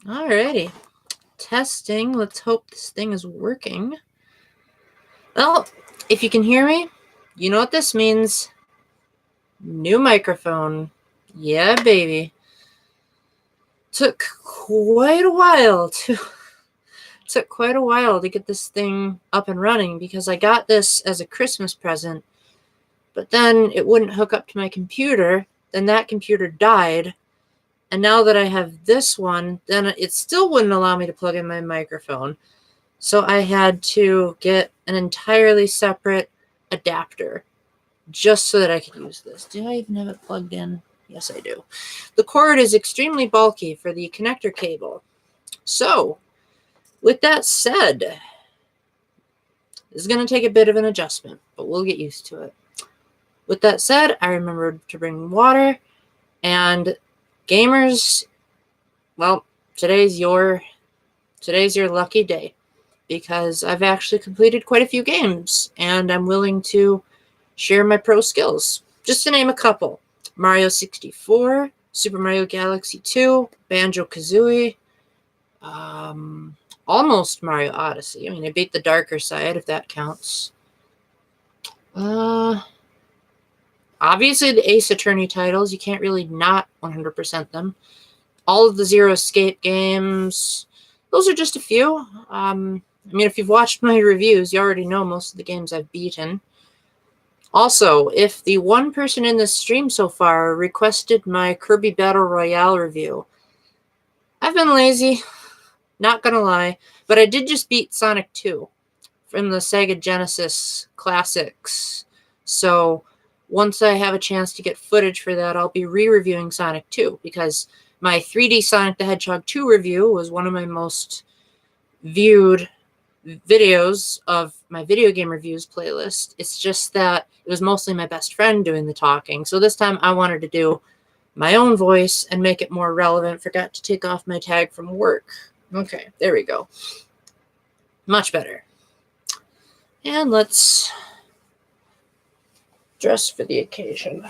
Alrighty. Testing. Let's hope this thing is working. Well, if you can hear me, you know what this means. New microphone. Yeah, baby. Took quite a while to get this thing up and running because I got this as a Christmas present, but then it wouldn't hook up to my computer. Then that computer died. And now that I have this one, then it still wouldn't allow me to plug in my microphone. So I had to get an entirely separate adapter just so that I could use this. Do I even have it plugged in? Yes, I do. The cord is extremely bulky for the connector cable. So, with that said, this is going to take a bit of an adjustment, but we'll get used to it. With that said, I remembered to bring water, and gamers, well, today's your lucky day because I've actually completed quite a few games and I'm willing to share my pro skills. Just to name a couple: Mario 64, Super Mario Galaxy 2, Banjo-Kazooie, almost Mario Odyssey. I mean, I beat the darker side, if that counts. Obviously, the Ace Attorney titles, you can't really not 100% them. All of the Zero Escape games, those are just a few. I mean, if you've watched my reviews, you already know most of the games I've beaten. Also, if the one person in this stream so far requested my Kirby Battle Royale review, I've been lazy, not gonna lie, but I did just beat Sonic 2 from the Sega Genesis Classics. So once I have a chance to get footage for that, I'll be re-reviewing Sonic 2 because my 3D Sonic the Hedgehog 2 review was one of my most viewed videos of my video game reviews playlist. It's just that it was mostly my best friend doing the talking. So this time I wanted to do my own voice and make it more relevant. Forgot to take off my tag from work. Okay, there we go. Much better. And let's dress for the occasion.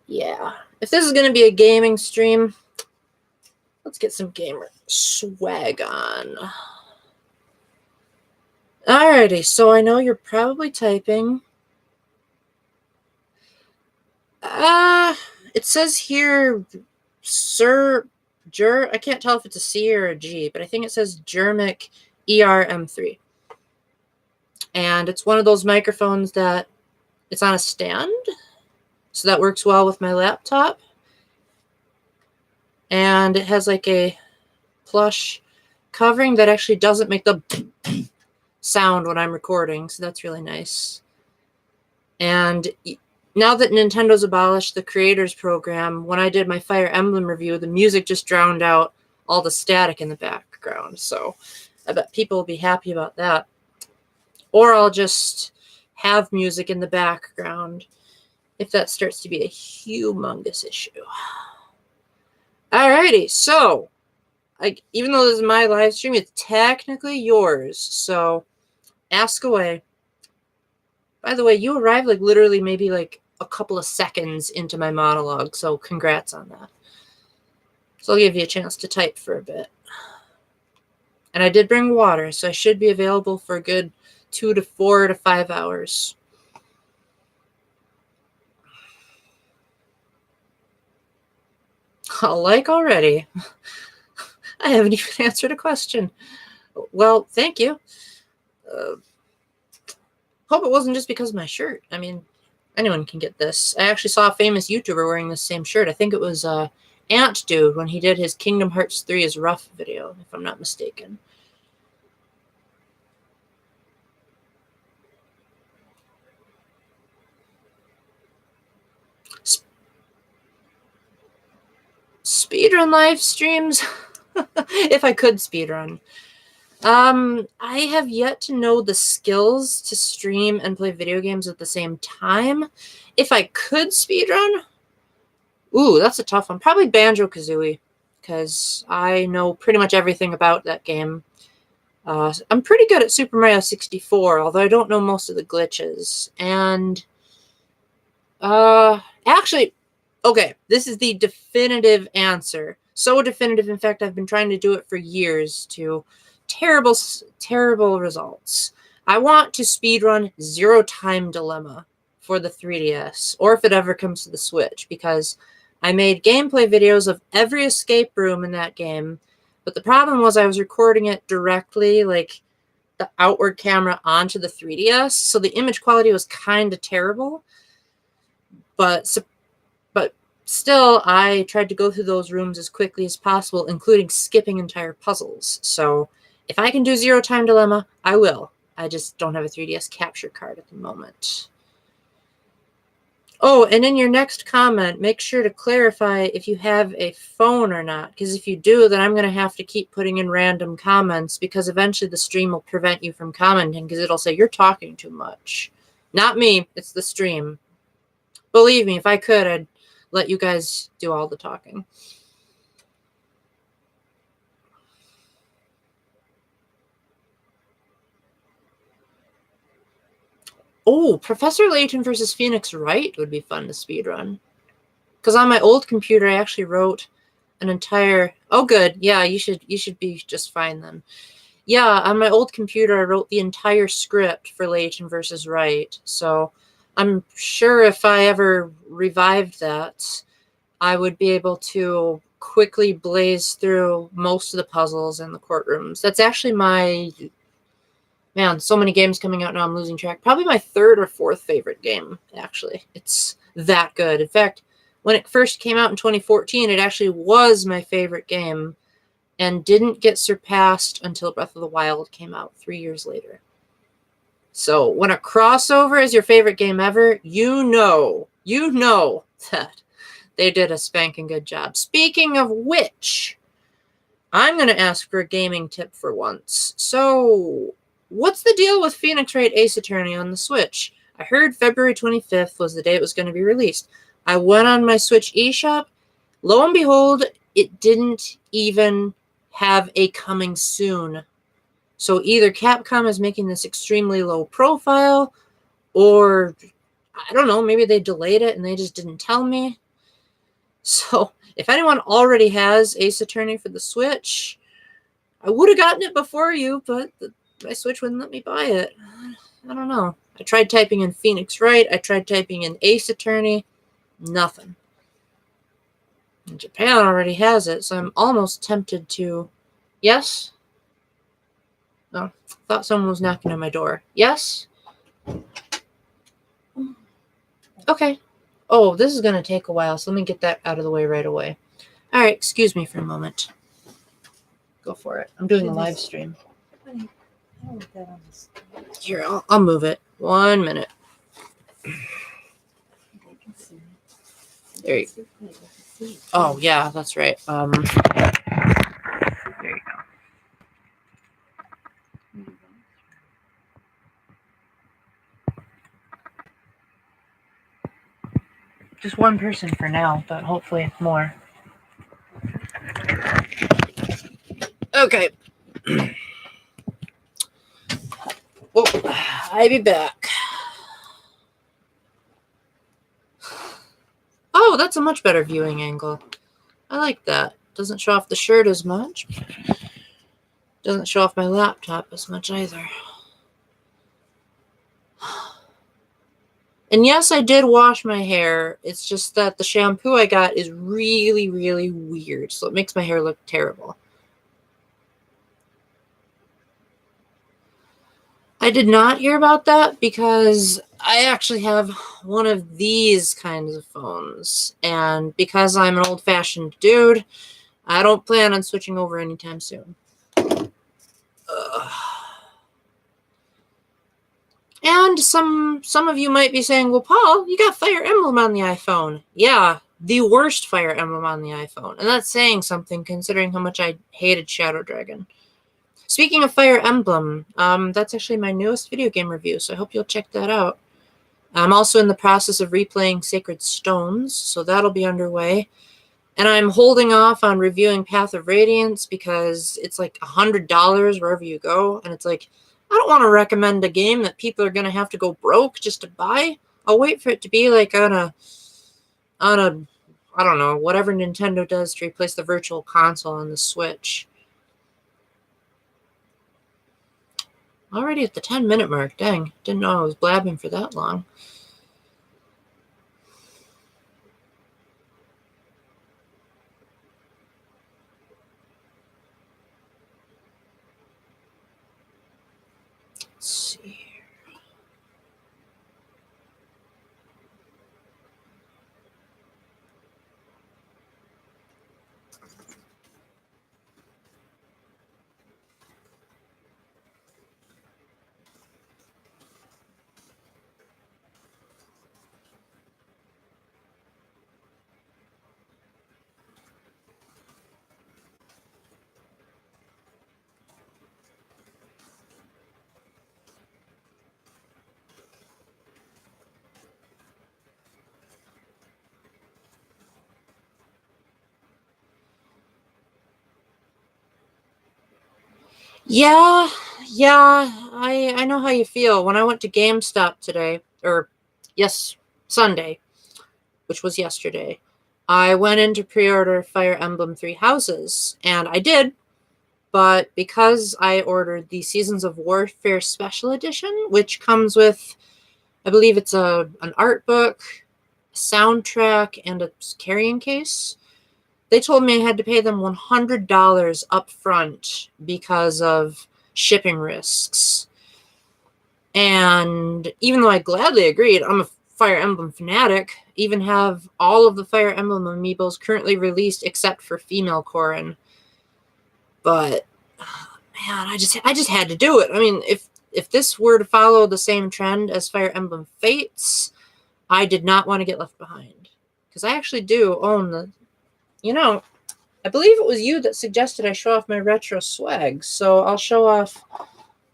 Yeah. If this is going to be a gaming stream, let's get some gamer swag on. Alrighty, so I know you're probably typing. It says here, I can't tell if it's a C or a G, but I think it says Germic ERM3. And it's one of those microphones that it's on a stand, so that works well with my laptop. And it has like a plush covering that actually doesn't make the sound when I'm recording, so that's really nice. And now that Nintendo's abolished the Creators Program, when I did my Fire Emblem review, the music just drowned out all the static in the background, so I bet people will be happy about that. Or I'll just have music in the background if that starts to be a humongous issue. Alrighty, so even though this is my live stream, it's technically yours, so ask away. By the way, you arrived like literally maybe like a couple of seconds into my monologue, so congrats on that. So I'll give you a chance to type for a bit. And I did bring water, so I should be available for a good 2 to 4 to 5 hours. Like already. I haven't even answered a question. Well, thank you. Hope it wasn't just because of my shirt. I mean, anyone can get this. I actually saw a famous YouTuber wearing this same shirt. I think it was Ant Dude when he did his Kingdom Hearts 3 is Rough video, if I'm not mistaken. Speedrun live streams? If I could speedrun. I have yet to know the skills to stream and play video games at the same time. If I could speedrun, ooh, that's a tough one. Probably Banjo-Kazooie, because I know pretty much everything about that game. I'm pretty good at Super Mario 64, although I don't know most of the glitches. And, actually, okay, this is the definitive answer. So definitive. In fact, I've been trying to do it for years to terrible, terrible results. I want to speedrun Zero Time Dilemma for the 3DS, or if it ever comes to the Switch, because I made gameplay videos of every escape room in that game, but the problem was I was recording it directly, like the outward camera onto the 3DS, so the image quality was kind of terrible. But still, I tried to go through those rooms as quickly as possible, including skipping entire puzzles. So if I can do Zero Time Dilemma, I will. I just don't have a 3DS capture card at the moment. Oh, and in your next comment, make sure to clarify if you have a phone or not, because if you do, then I'm going to have to keep putting in random comments, because eventually the stream will prevent you from commenting, because it'll say you're talking too much. Not me, it's the stream. Believe me, if I could, I'd let you guys do all the talking. Oh, Professor Layton versus Phoenix Wright would be fun to speedrun. Because on my old computer, I actually wrote an entire... Oh, good. Yeah, you should be just fine then. Yeah, on my old computer, I wrote the entire script for Layton versus Wright. So I'm sure if I ever revived that, I would be able to quickly blaze through most of the puzzles in the courtrooms. That's actually my... Man, so many games coming out now, I'm losing track. Probably my third or fourth favorite game, actually. It's that good. In fact, when it first came out in 2014, it actually was my favorite game and didn't get surpassed until Breath of the Wild came out 3 years later. So when a crossover is your favorite game ever, you know that they did a spanking good job. Speaking of which, I'm going to ask for a gaming tip for once. So... what's the deal with Phoenix Wright Ace Attorney on the Switch? I heard February 25th was the day it was going to be released. I went on my Switch eShop. Lo and behold, it didn't even have a coming soon. So either Capcom is making this extremely low profile, or I don't know, maybe they delayed it and they just didn't tell me. So if anyone already has Ace Attorney for the Switch, I would have gotten it before you, but my Switch wouldn't let me buy it. I don't know. I tried typing in Phoenix Wright. I tried typing in Ace Attorney. Nothing. And Japan already has it, so I'm almost tempted to... Yes? No. Thought someone was knocking on my door. Yes? Okay. Oh, this is going to take a while, so let me get that out of the way right away. All right, excuse me for a moment. Go for it. I'm doing a live stream. Here, I'll move it. 1 minute. There you go. Oh, yeah, that's right. There you go. Just one person for now, but hopefully more. Okay. Well, I'll be back. Oh, that's a much better viewing angle. I like that. Doesn't show off the shirt as much. Doesn't show off my laptop as much either. And yes, I did wash my hair. It's just that the shampoo I got is really, really weird. So it makes my hair look terrible. I did not hear about that because I actually have one of these kinds of phones. And because I'm an old-fashioned dude, I don't plan on switching over anytime soon. And some of you might be saying, well, Paul, you got Fire Emblem on the iPhone. Yeah, the worst Fire Emblem on the iPhone. And that's saying something considering how much I hated Shadow Dragon. Speaking of Fire Emblem, that's actually my newest video game review, so I hope you'll check that out. I'm also in the process of replaying Sacred Stones, so that'll be underway. And I'm holding off on reviewing Path of Radiance because it's like $100 wherever you go. And it's like, I don't want to recommend a game that people are going to have to go broke just to buy. I'll wait for it to be like on a I don't know, whatever Nintendo does to replace the Virtual Console on the Switch. Already at the 10-minute mark. Dang, didn't know I was blabbing for that long. Let's see. Yeah, I know how you feel. When I went to GameStop today, or yes, Sunday, which was yesterday, I went in to pre-order Fire Emblem Three Houses, and I did, but because I ordered the Seasons of Warfare Special Edition, which comes with, I believe it's an art book, a soundtrack, and a carrying case, they told me I had to pay them $100 up front because of shipping risks. And even though I gladly agreed, I'm a Fire Emblem fanatic, even have all of the Fire Emblem amiibos currently released except for female Corrin. But man, I just had to do it. I mean, if this were to follow the same trend as Fire Emblem Fates, I did not want to get left behind. Because I actually do own the, I believe it was you that suggested I show off my retro swag. So I'll show off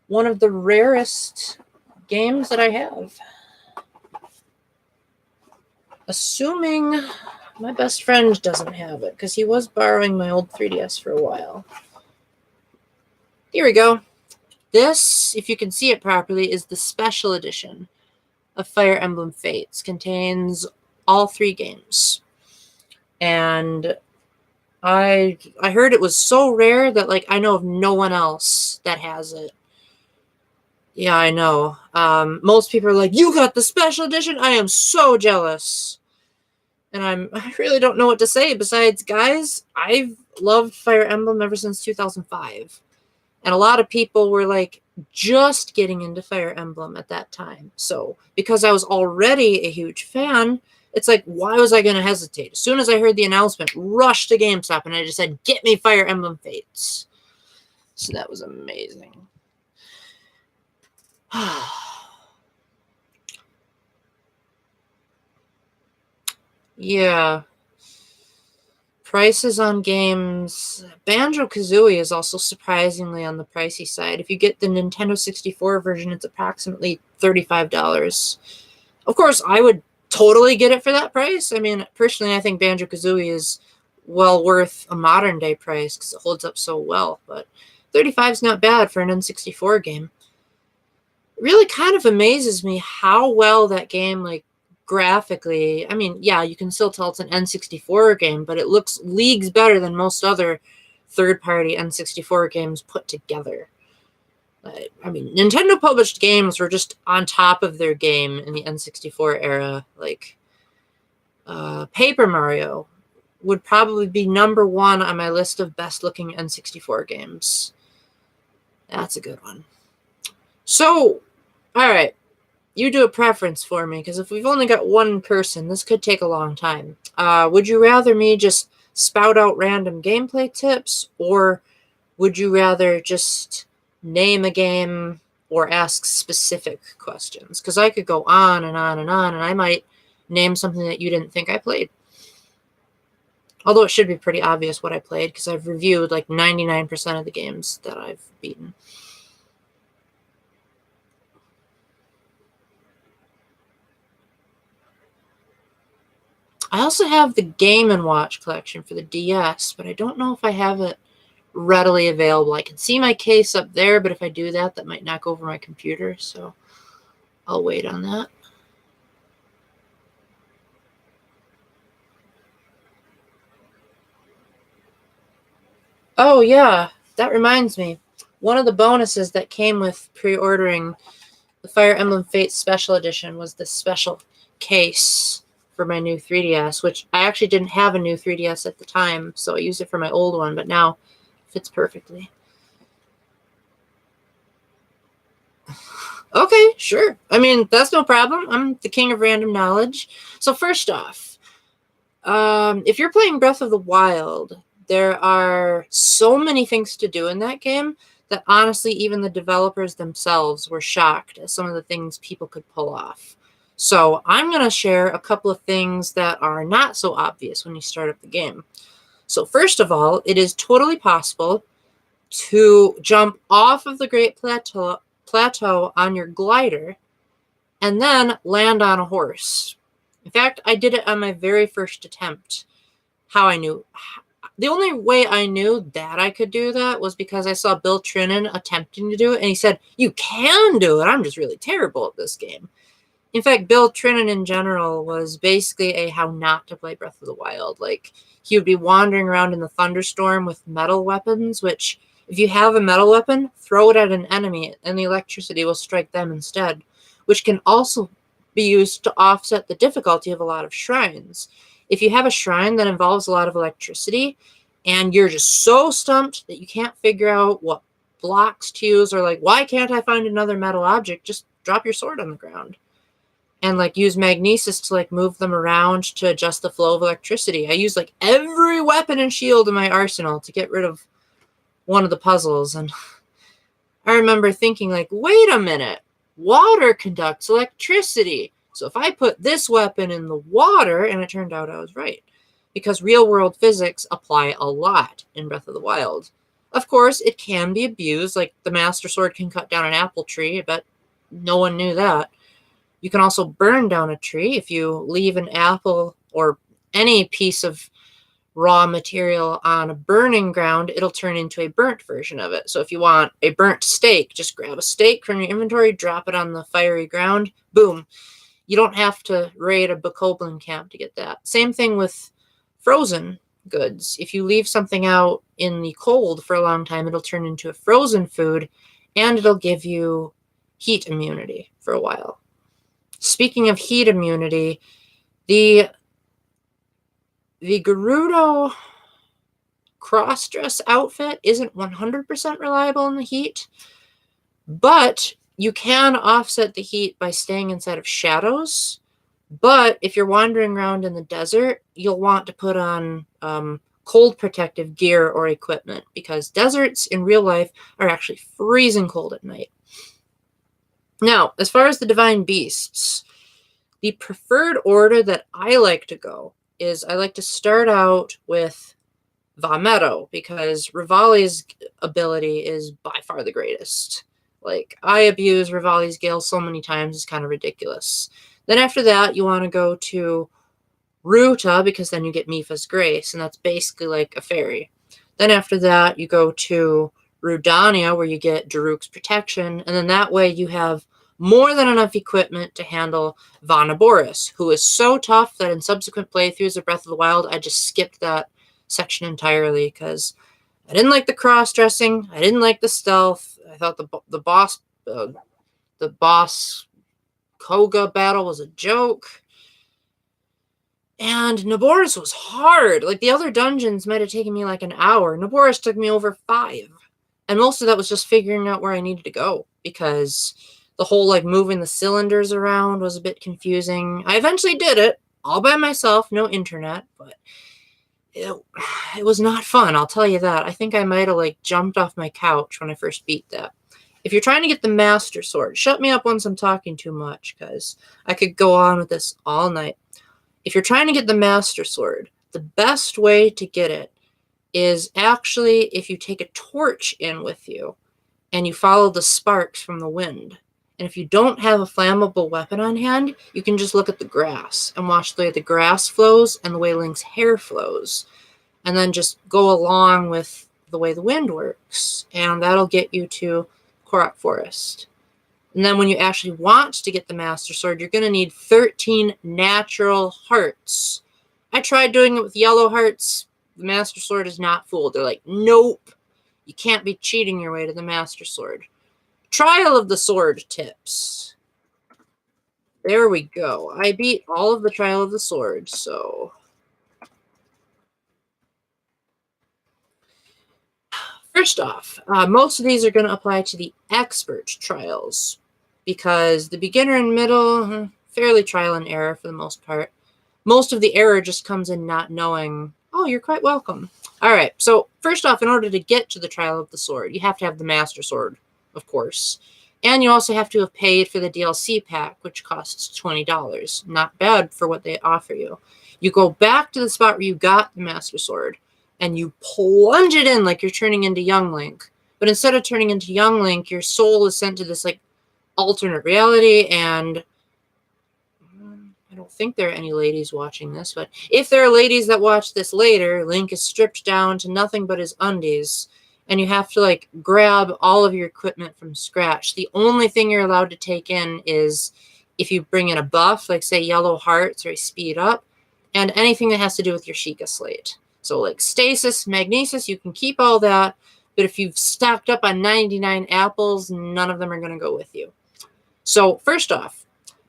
one of the rarest games that I have. Assuming my best friend doesn't have it, because he was borrowing my old 3DS for a while. Here we go. This, if you can see it properly, is the special edition of Fire Emblem Fates. Contains all 3 games. And I heard it was so rare that, like, I know of no one else that has it. Yeah, I know. Most people are like, you got the special edition? I am so jealous. And I really don't know what to say besides, guys, I've loved Fire Emblem ever since 2005. And a lot of people were, like, just getting into Fire Emblem at that time. So, because I was already a huge fan, it's like, why was I going to hesitate? As soon as I heard the announcement, rushed to GameStop, and I just said, get me Fire Emblem Fates. So that was amazing. Yeah. Prices on games. Banjo-Kazooie is also surprisingly on the pricey side. If you get the Nintendo 64 version, it's approximately $35. Of course, I would totally get it for that price. I mean, personally, I think Banjo-Kazooie is well worth a modern-day price because it holds up so well. But $35 is not bad for an N64 game. It really kind of amazes me how well that game, like, graphically, I mean, yeah, you can still tell it's an N64 game, but it looks leagues better than most other third-party N64 games put together. I mean, Nintendo published games were just on top of their game in the N64 era. Like, Paper Mario would probably be number 1 on my list of best-looking N64 games. That's a good one. So, all right. You do a preference for me, because if we've only got one person, this could take a long time. Would you rather me just spout out random gameplay tips, or would you rather just name a game or ask specific questions? Because I could go on and on and on, and I might name something that you didn't think I played. Although it should be pretty obvious what I played, because I've reviewed like 99% of the games that I've beaten. I also have the Game & Watch collection for the DS, but I don't know if I have it readily available. I can see my case up there, but if I do that, that might knock over my computer, so I'll wait on that. Oh, yeah. That reminds me. One of the bonuses that came with pre-ordering the Fire Emblem Fates Special Edition was this special case for my new 3DS, which I actually didn't have a new 3DS at the time, so I used it for my old one, but now it fits perfectly. Okay, sure. I mean, that's no problem. I'm the king of random knowledge. So first off, if you're playing Breath of the Wild, there are so many things to do in that game that honestly, even the developers themselves were shocked at some of the things people could pull off. So I'm going to share a couple of things that are not so obvious when you start up the game. So first of all, it is totally possible to jump off of the Great Plateau on your glider and then land on a horse. In fact, I did it on my very first attempt. How I knew. The only way I knew that I could do that was because I saw Bill Trinan attempting to do it, and he said, "You can do it. I'm just really terrible at this game." In fact, Bill Trinan in general was basically a how not to play Breath of the Wild. Like, he would be wandering around in the thunderstorm with metal weapons, which, if you have a metal weapon, throw it at an enemy, and the electricity will strike them instead, which can also be used to offset the difficulty of a lot of shrines. If you have a shrine that involves a lot of electricity, and you're just so stumped that you can't figure out what blocks to use, or like, why can't I find another metal object? Just drop your sword on the ground and like use magnesis to like move them around to adjust the flow of electricity. I use like every weapon and shield in my arsenal to get rid of one of the puzzles. And I remember thinking like, wait a minute, water conducts electricity. So if I put this weapon in the water, and it turned out I was right, because real world physics apply a lot in Breath of the Wild. Of course, it can be abused, like the Master Sword can cut down an apple tree, but no one knew that. You can also burn down a tree. If you leave an apple or any piece of raw material on a burning ground, it'll turn into a burnt version of it. So if you want a burnt steak, just grab a steak from your inventory, drop it on the fiery ground, boom. You don't have to raid a Bokoblin camp to get that. Same thing with frozen goods. If you leave something out in the cold for a long time, it'll turn into a frozen food, and it'll give you heat immunity for a while. Speaking of heat immunity, the Gerudo cross-dress outfit isn't 100% reliable in the heat, but you can offset the heat by staying inside of shadows. But if you're wandering around in the desert, you'll want to put on cold protective gear or equipment, because deserts in real life are actually freezing cold at night. Now, as far as the divine beasts, the preferred order that I like to go is I like to start out with Vametto, because Rivali's ability is by far the greatest. Like, I abuse Rivali's Gale so many times, it's kind of ridiculous. Then after that, you want to go to Ruta, because then you get Mipha's Grace, and that's basically like a fairy. Then after that, you go to Rudania, where you get Daruk's Protection, and then that way you have more than enough equipment to handle Vanaboris, who is so tough that in subsequent playthroughs of Breath of the Wild, I just skipped that section entirely because I didn't like the cross-dressing, I didn't like the stealth. I thought the boss Koga battle was a joke. And Naboris was hard. Like, the other dungeons might have taken me like an hour. Naboris took me over 5. And most of that was just figuring out where I needed to go, because the whole like moving the cylinders around was a bit confusing. I eventually did it all by myself, no internet, but it was not fun, I'll tell you that. I think I might have like jumped off my couch when I first beat that. If you're trying to get the Master Sword, shut me up once I'm talking too much, because I could go on with this all night. If you're trying to get the Master Sword, the best way to get it is actually if you take a torch in with you and you follow the sparks from the wind. And if you don't have a flammable weapon on hand, you can just look at the grass and watch the way the grass flows and the way Link's hair flows. And then just go along with the way the wind works. And that'll get you to Korok Forest. And then when you actually want to get the Master Sword, you're going to need 13 natural hearts. I tried doing it with yellow hearts. The Master Sword is not fooled. They're like, nope, you can't be cheating your way to the Master Sword. Trial of the Sword tips. There we go. I beat all of the Trial of the Sword, so... First off, most of these are going to apply to the expert trials, because the beginner and middle, fairly trial and error for the most part. Most of the error just comes in not knowing, oh, you're quite welcome. All right, so first off, in order to get to the Trial of the Sword, you have to have the Master Sword, of course. And you also have to have paid for the DLC pack, which costs $20. Not bad for what they offer you. You go back to the spot where you got the Master Sword, and you plunge it in like you're turning into Young Link. But instead of turning into Young Link, your soul is sent to this like alternate reality, and I don't think there are any ladies watching this, but if there are ladies that watch this later, Link is stripped down to nothing but his undies, and you have to like grab all of your equipment from scratch. The only thing you're allowed to take in is if you bring in a buff, like say yellow hearts or a speed up, and anything that has to do with your Sheikah slate. So like stasis, magnesis, you can keep all that, but if you've stocked up on 99 apples, none of them are going to go with you. So first off,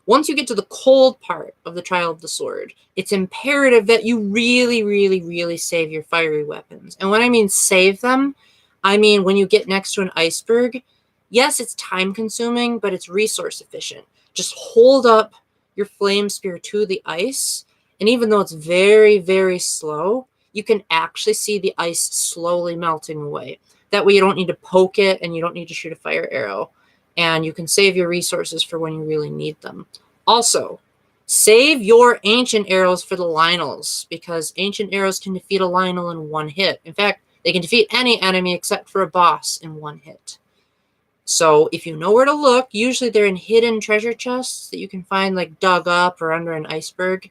once you get to the cold part of the Trial of the Sword, it's imperative that you really, really, really save your fiery weapons. And when I mean save them, I mean when you get next to an iceberg, yes, it's time consuming, but it's resource efficient. Just hold up your flame spear to the ice, and even though it's very, very slow, you can actually see the ice slowly melting away. That way you don't need to poke it and you don't need to shoot a fire arrow. And you can save your resources for when you really need them. Also, save your ancient arrows for the Lynels, because ancient arrows can defeat a Lynel in one hit. In fact, they can defeat any enemy except for a boss in one hit. So if you know where to look, usually they're in hidden treasure chests that you can find like dug up or under an iceberg.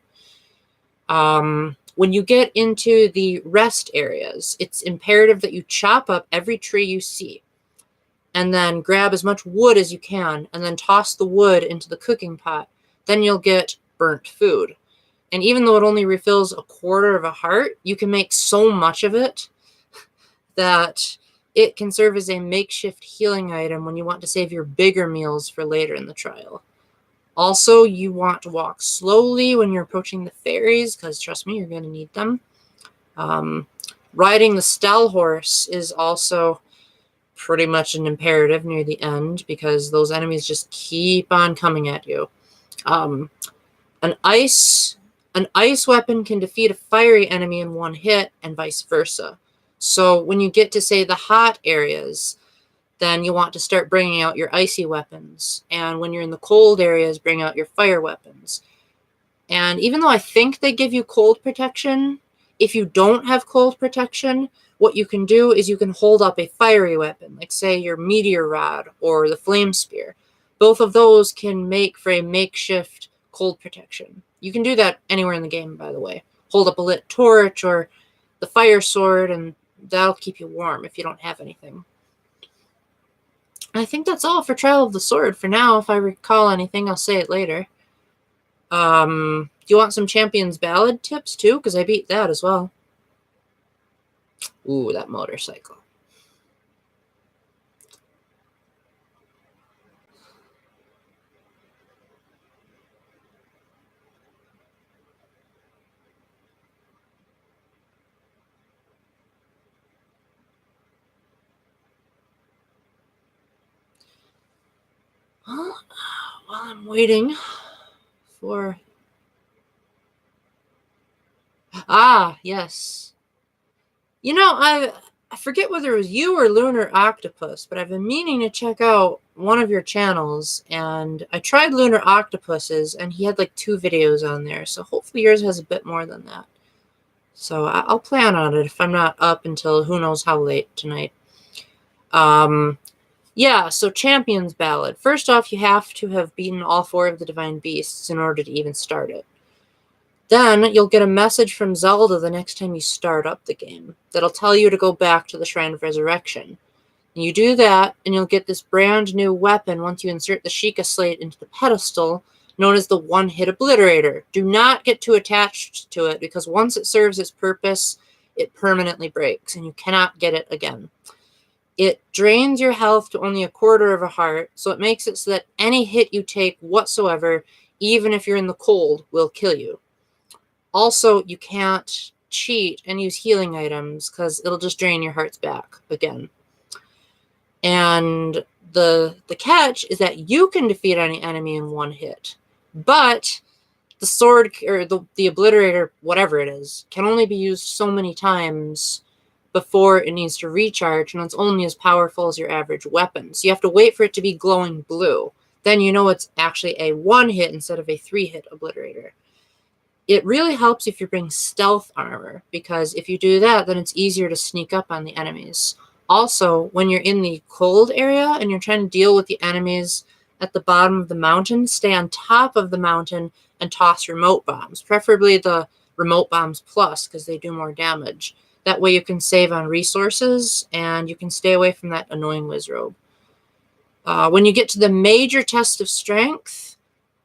When you get into the rest areas, it's imperative that you chop up every tree you see, and then grab as much wood as you can, and then toss the wood into the cooking pot. Then you'll get burnt food. And even though it only refills a quarter of a heart, you can make so much of it that it can serve as a makeshift healing item when you want to save your bigger meals for later in the trial. Also, you want to walk slowly when you're approaching the fairies, because trust me, you're going to need them. Riding the Stell horse is also pretty much an imperative near the end, because those enemies just keep on coming at you. An ice weapon can defeat a fiery enemy in one hit, and vice versa. So when you get to, say, the hot areas, then you want to start bringing out your icy weapons. And when you're in the cold areas, bring out your fire weapons. And even though I think they give you cold protection, if you don't have cold protection, what you can do is you can hold up a fiery weapon, like say your meteor rod or the flame spear. Both of those can make for a makeshift cold protection. You can do that anywhere in the game, by the way. Hold up a lit torch or the fire sword, and that'll keep you warm if you don't have anything. I think that's all for Trial of the Sword for now. If I recall anything, I'll say it later. Do you want some Champion's Ballad tips too? Because I beat that as well. Ooh, that motorcycle. Well, while I'm waiting for... Ah, yes. You know, I forget whether it was you or Lunar Octopus, but I've been meaning to check out one of your channels, and I tried Lunar Octopus's, and he had like 2 videos on there, so hopefully yours has a bit more than that. So I'll plan on it if I'm not up until who knows how late tonight. Yeah, so Champion's Ballad. First off, you have to have beaten all 4 of the Divine Beasts in order to even start it. Then you'll get a message from Zelda the next time you start up the game that'll tell you to go back to the Shrine of Resurrection. And you do that, and you'll get this brand new weapon once you insert the Sheikah slate into the pedestal, known as the One-Hit Obliterator. Do not get too attached to it, because once it serves its purpose, it permanently breaks and you cannot get it again. It drains your health to only a quarter of a heart, so it makes it so that any hit you take whatsoever, even if you're in the cold, will kill you. Also, you can't cheat and use healing items because it'll just drain your hearts back again. And the catch is that you can defeat any enemy in one hit, but the sword or the obliterator, whatever it is, can only be used so many times before it needs to recharge, and it's only as powerful as your average weapon. So you have to wait for it to be glowing blue. Then you know it's actually a 1-hit instead of a 3-hit obliterator. It really helps if you bring stealth armor, because if you do that, then it's easier to sneak up on the enemies. Also, when you're in the cold area and you're trying to deal with the enemies at the bottom of the mountain, stay on top of the mountain and toss remote bombs, preferably the remote bombs plus, because they do more damage. That way you can save on resources and you can stay away from that annoying Wizrobe. When you get to the major test of strength,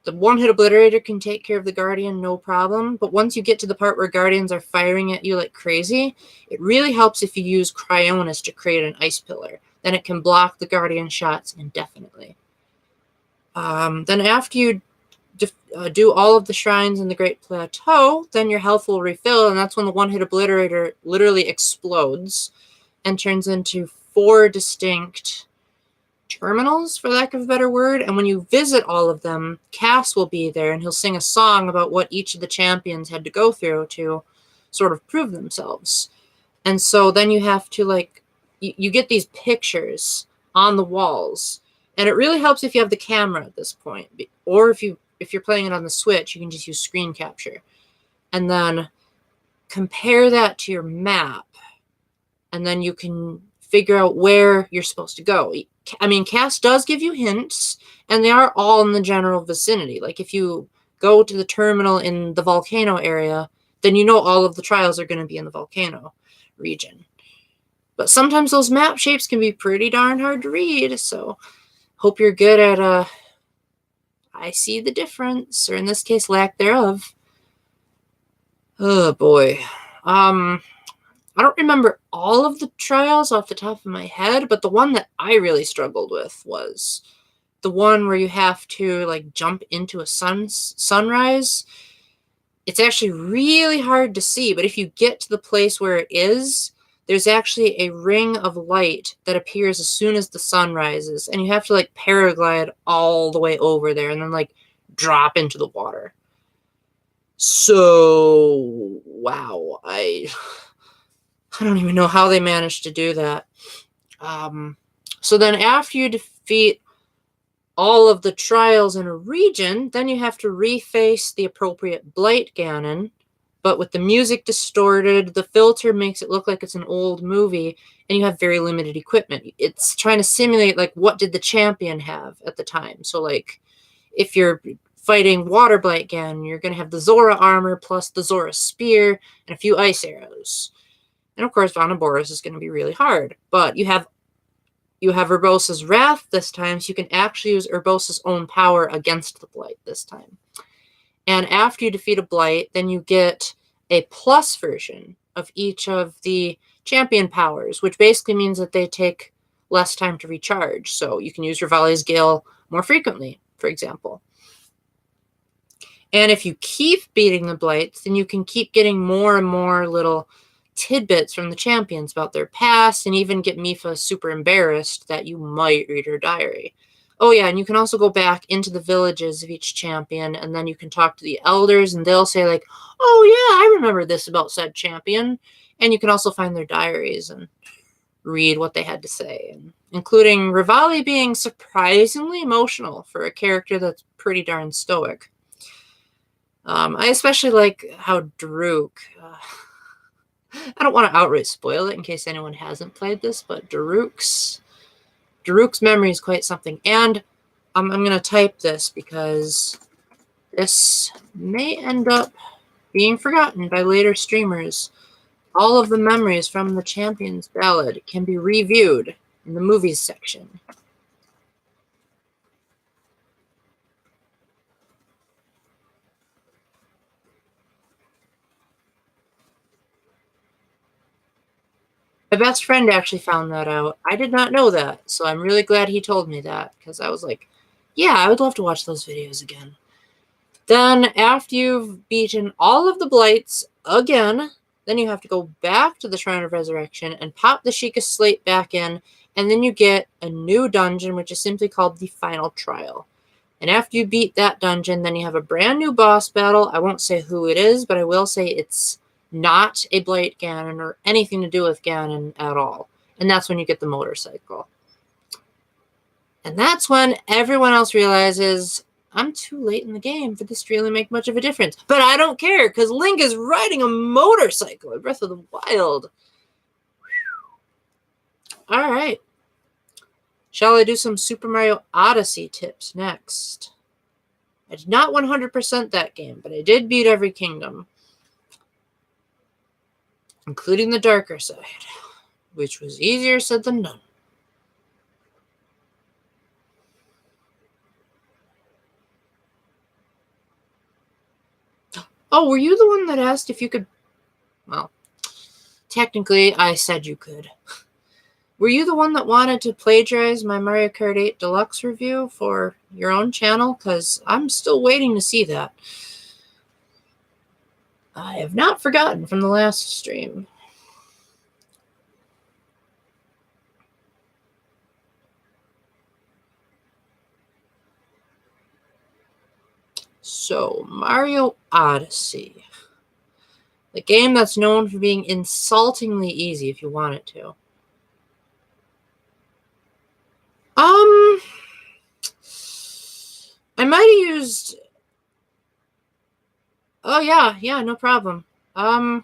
the 1-hit obliterator can take care of the Guardian, no problem. But once you get to the part where Guardians are firing at you like crazy, it really helps if you use Cryonis to create an ice pillar. Then it can block the Guardian shots indefinitely. Then after you do all of the shrines in the Great Plateau, then your health will refill, and that's when the 1-hit obliterator literally explodes and turns into 4 distinct terminals, for lack of a better word. And when you visit all of them, Cass will be there, and he'll sing a song about what each of the champions had to go through to sort of prove themselves. And so then you have to, like, you get these pictures on the walls, and it really helps if you have the camera at this point, or if you're playing it on the Switch, you can just use screen capture. And then compare that to your map, and then you can figure out where you're supposed to go. I mean, Cass does give you hints, and they are all in the general vicinity. Like, if you go to the terminal in the volcano area, then you know all of the trials are going to be in the volcano region. But sometimes those map shapes can be pretty darn hard to read, so hope you're good at I see the difference, or in this case, lack thereof. Oh boy. I don't remember all of the trials off the top of my head, but the one that I really struggled with was the one where you have to, like, jump into a sunrise. It's actually really hard to see, but if you get to the place where it is, there's actually a ring of light that appears as soon as the sun rises, and you have to, like, paraglide all the way over there and then, like, drop into the water. So, wow, I don't even know how they managed to do that. So then after you defeat all of the trials in a region, then you have to reface the appropriate Blight Ganon, but with the music distorted, the filter makes it look like it's an old movie, and you have very limited equipment. It's trying to simulate, like, what did the champion have at the time. So, like, if you're fighting Water Blight Ganon, you're going to have the Zora armor plus the Zora spear and a few ice arrows. And of course, Vanaboros is going to be really hard. But you have Urbosa's Wrath this time, so you can actually use Urbosa's own power against the Blight this time. And after you defeat a Blight, then you get a plus version of each of the champion powers, which basically means that they take less time to recharge. So you can use Revali's Gale more frequently, for example. And if you keep beating the Blights, then you can keep getting more and more little tidbits from the champions about their past, and even get Mipha super embarrassed that you might read her diary. Oh yeah, and you can also go back into the villages of each champion, and then you can talk to the elders, and they'll say, like, oh yeah, I remember this about said champion. And you can also find their diaries and read what they had to say, and including Revali being surprisingly emotional for a character that's pretty darn stoic. I especially like how Daruk... I don't want to outright spoil it in case anyone hasn't played this, but Daruk's memory is quite something. And I'm going to type this because this may end up being forgotten by later streamers. All of the memories from the Champion's Ballad can be reviewed in the movies section. best friend actually found that out. I did not know that, so I'm really glad he told me that, because I was like, yeah, I would love to watch those videos again. Then, after you've beaten all of the blights again, then you have to go back to the Shrine of Resurrection and pop the Sheikah Slate back in, and then you get a new dungeon, which is simply called the Final Trial. And after you beat that dungeon, then you have a brand new boss battle. I won't say who it is, but I will say it's not a Blight Ganon or anything to do with Ganon at all. And that's when you get the motorcycle. And that's when everyone else realizes, I'm too late in the game for this to really make much of a difference. But I don't care, because Link is riding a motorcycle in Breath of the Wild. All right. Shall I do some Super Mario Odyssey tips next? I did not 100% that game, but I did beat every kingdom, including the darker side, which was easier said than done. Oh, were you the one that asked if you could... Well, technically, I said you could. Were you the one that wanted to plagiarize my Mario Kart 8 Deluxe review for your own channel? Because I'm still waiting to see that. I have not forgotten from the last stream. So, Mario Odyssey. The game that's known for being insultingly easy if you want it to. I might have used... Oh, yeah, no problem. I've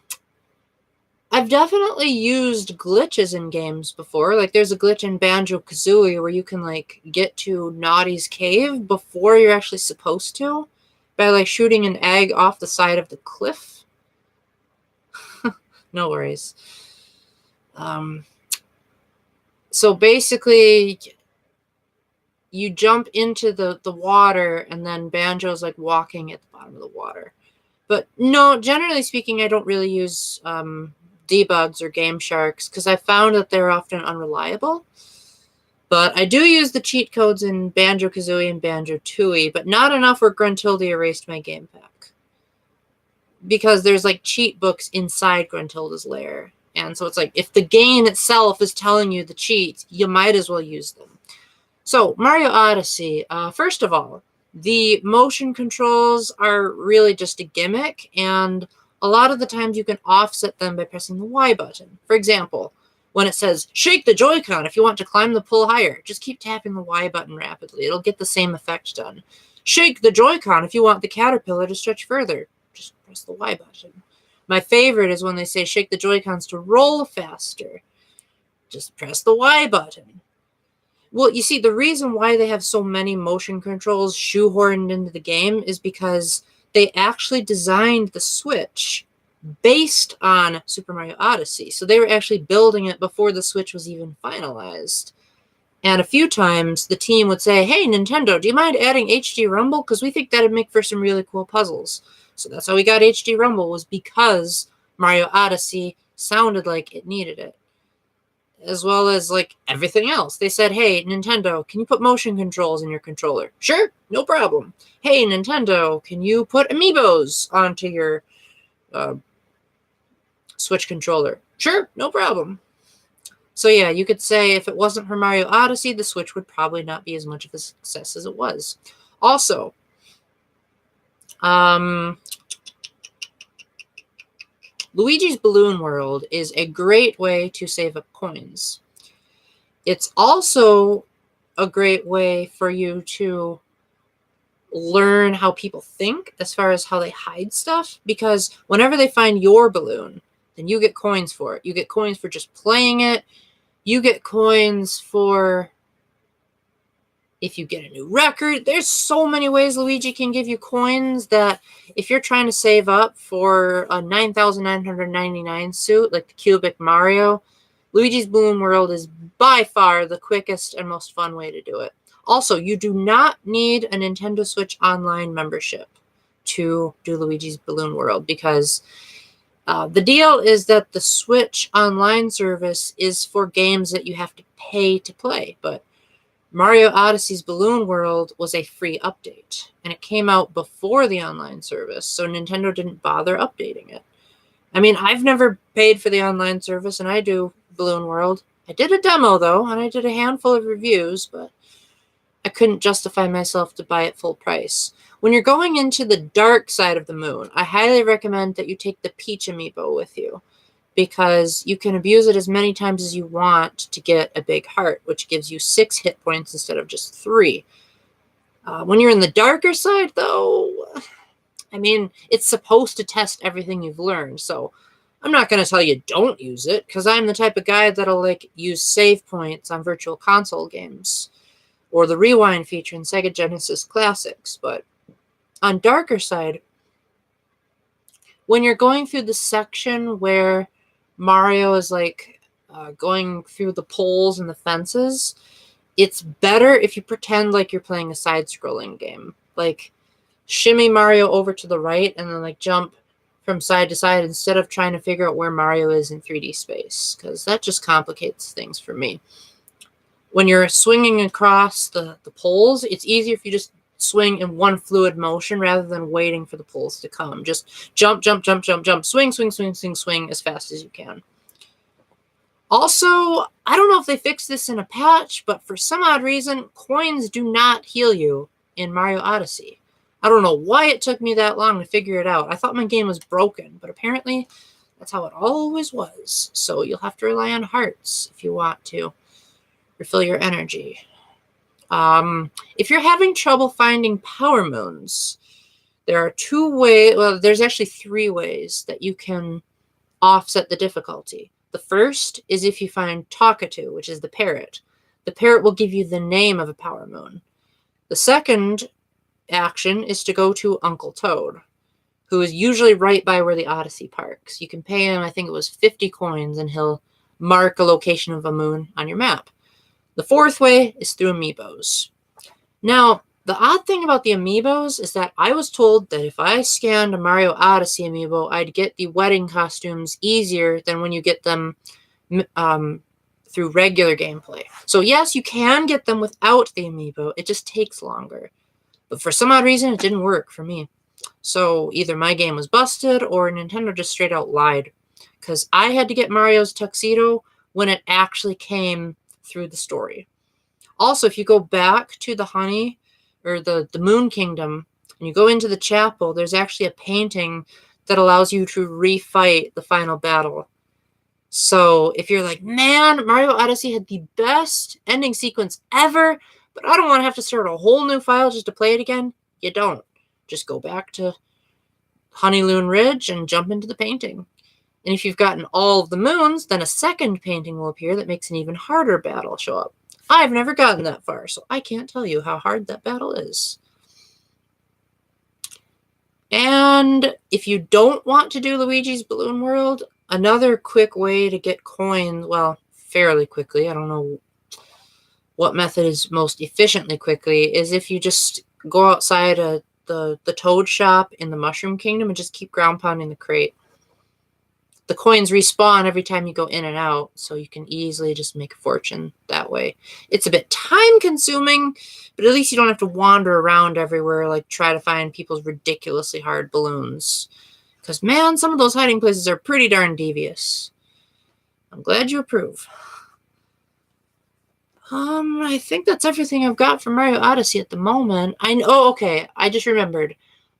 definitely used glitches in games before. Like, there's a glitch in Banjo-Kazooie where you can, like, get to Naughty's cave before you're actually supposed to by, like, shooting an egg off the side of the cliff. No worries. So basically, you jump into the water, and then Banjo's, like, walking at the bottom of the water. But no, generally speaking, I don't really use debugs or game sharks because I found that they're often unreliable. But I do use the cheat codes in Banjo-Kazooie and Banjo-Tooie, but not enough where Gruntilda erased my game pack. Because there's, like, cheat books inside Gruntilda's lair. And so it's like, if the game itself is telling you the cheats, you might as well use them. So, Mario Odyssey, first of all, the motion controls are really just a gimmick, and a lot of the times you can offset them by pressing the Y button. For example, when it says, shake the Joy-Con if you want to climb the pull higher, just keep tapping the Y button rapidly. It'll get the same effect done. Shake the Joy-Con if you want the caterpillar to stretch further. Just press the Y button. My favorite is when they say, shake the Joy-Cons to roll faster. Just press the Y button. Well, you see, the reason why they have so many motion controls shoehorned into the game is because they actually designed the Switch based on Super Mario Odyssey. So they were actually building it before the Switch was even finalized. And a few times, the team would say, hey, Nintendo, do you mind adding HD Rumble? Because we think that would make for some really cool puzzles. So that's how we got HD Rumble, was because Mario Odyssey sounded like it needed it. As well as, like, everything else. They said, hey, Nintendo, can you put motion controls in your controller? Sure, no problem. Hey, Nintendo, can you put amiibos onto your Switch controller? Sure, no problem. So yeah, you could say if it wasn't for Mario Odyssey, the Switch would probably not be as much of a success as it was. Also, Luigi's Balloon World is a great way to save up coins. It's also a great way for you to learn how people think as far as how they hide stuff, because whenever they find your balloon, then you get coins for it. You get coins for just playing it. You get coins for if you get a new record. There's so many ways Luigi can give you coins that if you're trying to save up for a 9,999 suit, like the Cubic Mario, Luigi's Balloon World is by far the quickest and most fun way to do it. Also, you do not need a Nintendo Switch Online membership to do Luigi's Balloon World, because The deal is that the Switch online service is for games that you have to pay to play, but Mario Odyssey's Balloon World was a free update, and it came out before the online service, so Nintendo didn't bother updating it. I mean, I've never paid for the online service, and I do Balloon World. I did a demo, though, and I did a handful of reviews, but I couldn't justify myself to buy it full price. When you're going into the dark side of the moon, I highly recommend that you take the Peach amiibo with you, because you can abuse it as many times as you want to get a big heart, which gives you 6 hit points instead of just 3. When you're in the darker side, though, I mean, it's supposed to test everything you've learned, so I'm not going to tell you don't use it, because I'm the type of guy that'll, use save points on Virtual Console games, or the rewind feature in Sega Genesis Classics. But on darker side, when you're going through the section where Mario is going through the poles and the fences, it's better if you pretend like you're playing a side-scrolling game. Shimmy Mario over to the right and then jump from side to side instead of trying to figure out where Mario is in 3D space, because that just complicates things for me. When you're swinging across the poles, it's easier if you just swing in one fluid motion rather than waiting for the poles to come. Just jump, jump, jump, jump, jump, swing, swing, swing, swing, swing as fast as you can. Also, I don't know if they fixed this in a patch, but for some odd reason, coins do not heal you in Mario Odyssey. I don't know why it took me that long to figure it out. I thought my game was broken, but apparently that's how it always was. So you'll have to rely on hearts if you want to refill your energy. If you're having trouble finding power moons, there are 2 ways, well, there's actually 3 ways that you can offset the difficulty. The first is if you find Talkatoo, which is the parrot. The parrot will give you the name of a power moon. The second action is to go to Uncle Toad, who is usually right by where the Odyssey parks. You can pay him, I think it was 50 coins, and he'll mark a location of a moon on your map. The fourth way is through amiibos. Now, the odd thing about the amiibos is that I was told that if I scanned a Mario Odyssey amiibo, I'd get the wedding costumes easier than when you get them through regular gameplay. So yes, you can get them without the amiibo. It just takes longer. But for some odd reason, it didn't work for me. So either my game was busted or Nintendo just straight out lied, because I had to get Mario's tuxedo when it actually came through the story. Also, if you go back to the Honey or the Moon Kingdom and you go into the chapel, there's actually a painting that allows you to refight the final battle. So if you're like, man, Mario Odyssey had the best ending sequence ever, but I don't want to have to start a whole new file just to play it again, you don't. Just go back to Honeyloon Ridge and jump into the painting. And if you've gotten all of the moons, then a second painting will appear that makes an even harder battle show up. I've never gotten that far, so I can't tell you how hard that battle is. And if you don't want to do Luigi's Balloon World, another quick way to get coins, well, fairly quickly, I don't know what method is most efficiently quickly, is if you just go outside the Toad shop in the Mushroom Kingdom and just keep ground pounding the crate. The coins respawn every time you go in and out, so you can easily just make a fortune that way. It's a bit time-consuming, but at least you don't have to wander around everywhere, try to find people's ridiculously hard balloons. Because, man, some of those hiding places are pretty darn devious. I'm glad you approve. I think that's everything I've got for Mario Odyssey at the moment. Okay, I just remembered.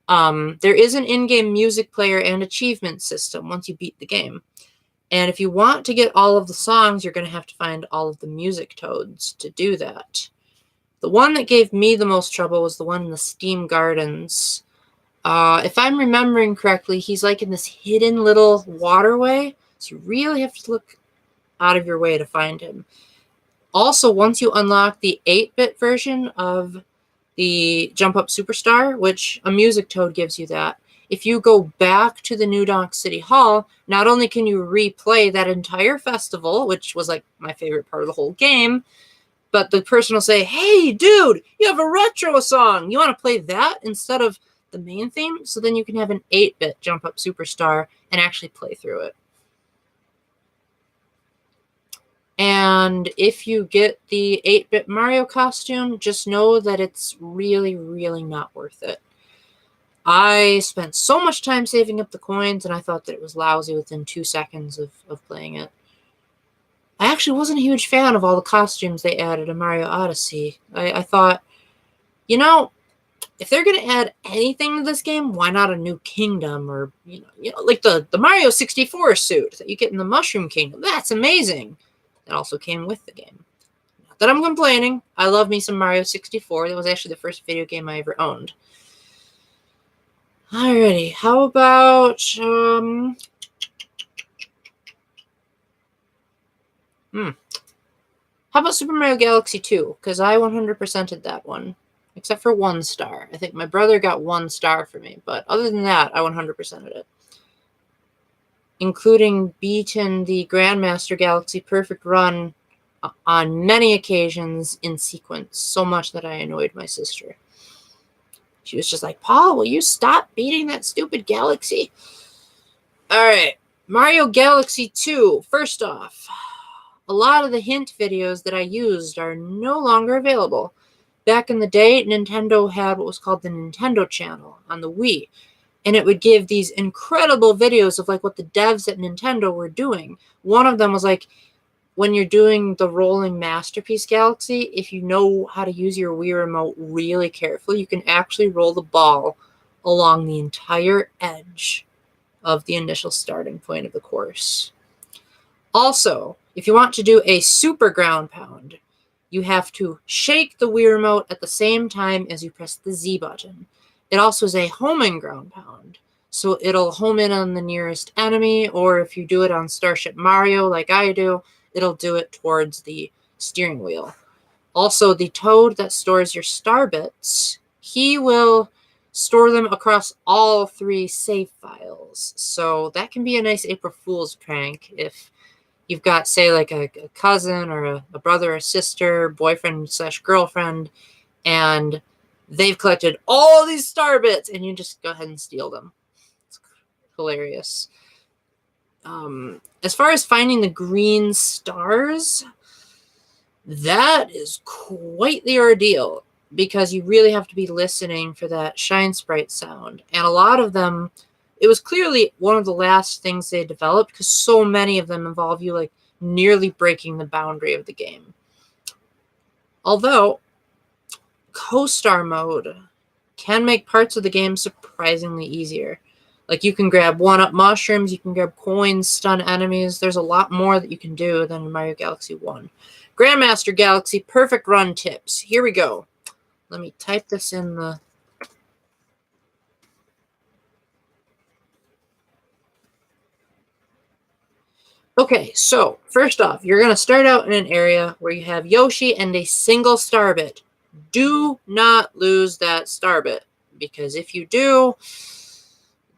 There is an in-game music player and achievement system once you beat the game. And if you want to get all of the songs, you're going to have to find all of the music toads to do that. The one that gave me the most trouble was the one in the Steam Gardens. If I'm remembering correctly, he's in this hidden little waterway, so you really have to look out of your way to find him. Also, once you unlock the 8-bit version of the Jump Up Superstar, which a music toad gives you that, if you go back to the New Donk City Hall, not only can you replay that entire festival, which was my favorite part of the whole game, but the person will say, hey, dude, you have a retro song. You want to play that instead of the main theme, so then you can have an 8-bit Jump Up Superstar and actually play through it. And if you get the 8-bit Mario costume, just know that it's really, really not worth it. I spent so much time saving up the coins, and I thought that it was lousy within 2 seconds of playing it. I actually wasn't a huge fan of all the costumes they added in Mario Odyssey. I thought, you know, if they're going to add anything to this game, why not a new kingdom? Or, like the Mario 64 suit that you get in the Mushroom Kingdom. That's amazing. It also came with the game. Not that I'm complaining. I love me some Mario 64. That was actually the first video game I ever owned. Alrighty, how about how about Super Mario Galaxy 2? Because I 100%ed that one, except for 1 star. I think my brother got 1 star for me, but other than that, I 100%ed it. Including beating the Grandmaster Galaxy Perfect Run on many occasions in sequence, so much that I annoyed my sister. She was just like, Paul, will you stop beating that stupid Galaxy? Alright, Mario Galaxy 2. First off, a lot of the hint videos that I used are no longer available. Back in the day, Nintendo had what was called the Nintendo Channel on the Wii. And it would give these incredible videos of like what the devs at Nintendo were doing. One of them was like, when you're doing the rolling Masterpiece Galaxy, if you know how to use your Wii Remote really carefully, you can actually roll the ball along the entire edge of the initial starting point of the course. Also, if you want to do a super ground pound, you have to shake the Wii Remote at the same time as you press the Z button. It also is a homing ground pound, so it'll home in on the nearest enemy, or if you do it on Starship Mario like I do, it'll do it towards the steering wheel. Also, the Toad that stores your star bits, he will store them across all 3 save files. So that can be a nice April Fool's prank if you've got, say, like a cousin or a brother or sister, boyfriend/girlfriend, and they've collected all these star bits, and you just go ahead and steal them. It's hilarious. As far as finding the green stars, that is quite the ordeal, because you really have to be listening for that Shine Sprite sound. And a lot of them, it was clearly one of the last things they developed, because so many of them involve you like nearly breaking the boundary of the game. Although co-star mode can make parts of the game surprisingly easier. Like you can grab 1-up mushrooms, you can grab coins, stun enemies. There's a lot more that you can do than in Mario Galaxy 1. Grandmaster Galaxy Perfect Run tips. Here we go. Let me type this in the... Okay, so first off, you're going to start out in an area where you have Yoshi and a single star bit. Do not lose that star bit, because if you do,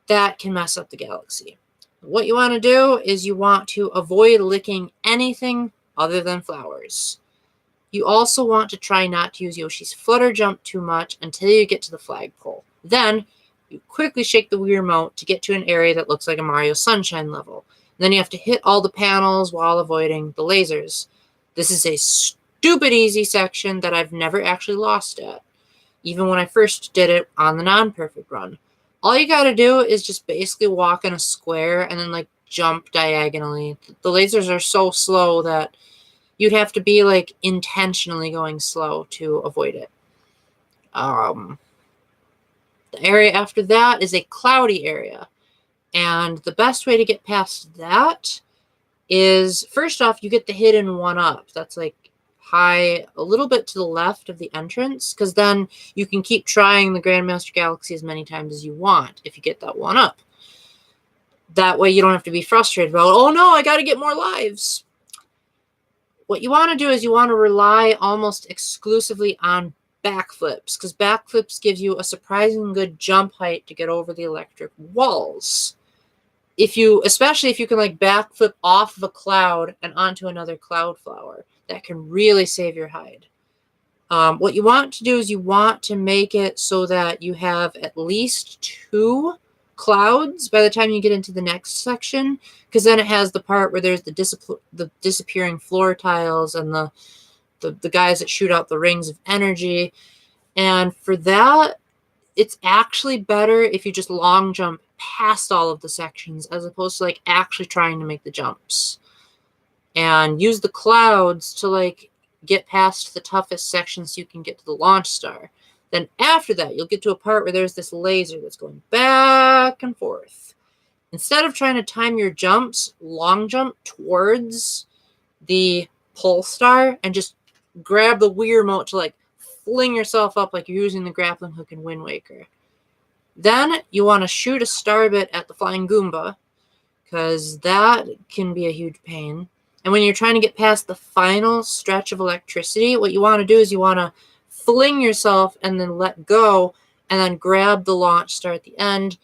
that can mess up the galaxy. What you want to do is you want to avoid licking anything other than flowers. You also want to try not to use Yoshi's flutter jump too much until you get to the flagpole. Then you quickly shake the Wii Remote to get to an area that looks like a Mario Sunshine level. Then you have to hit all the panels while avoiding the lasers. This is a stupid easy section that I've never actually lost at, even when I first did it on the non-perfect run. All you gotta do is just basically walk in a square and then like jump diagonally. The lasers are so slow that you'd have to be like intentionally going slow to avoid it. The area after that is a cloudy area. And the best way to get past that is, first off, you get the hidden 1-up. That's like high a little bit to the left of the entrance, because then you can keep trying the Grandmaster Galaxy as many times as you want if you get that 1-up. That way you don't have to be frustrated about, oh no, I got to get more lives. What you want to do is you want to rely almost exclusively on backflips, because backflips gives you a surprisingly good jump height to get over the electric walls. Especially if you can like backflip off of a cloud and onto another cloud flower, that can really save your hide. What you want to do is you want to make it so that you have at least 2 clouds by the time you get into the next section, because then it has the part where there's the disappearing floor tiles and the guys that shoot out the rings of energy. And for that, it's actually better if you just long jump past all of the sections as opposed to like actually trying to make the jumps. And use the clouds to like get past the toughest sections so you can get to the launch star. Then after that, you'll get to a part where there's this laser that's going back and forth. Instead of trying to time your jumps, long jump towards the pole star and just grab the Wii remote to like fling yourself up like you're using the grappling hook in Wind Waker. Then you want to shoot a star bit at the flying Goomba, because that can be a huge pain. And when you're trying to get past the final stretch of electricity, what you want to do is you want to fling yourself and then let go and then grab the launch star at the end,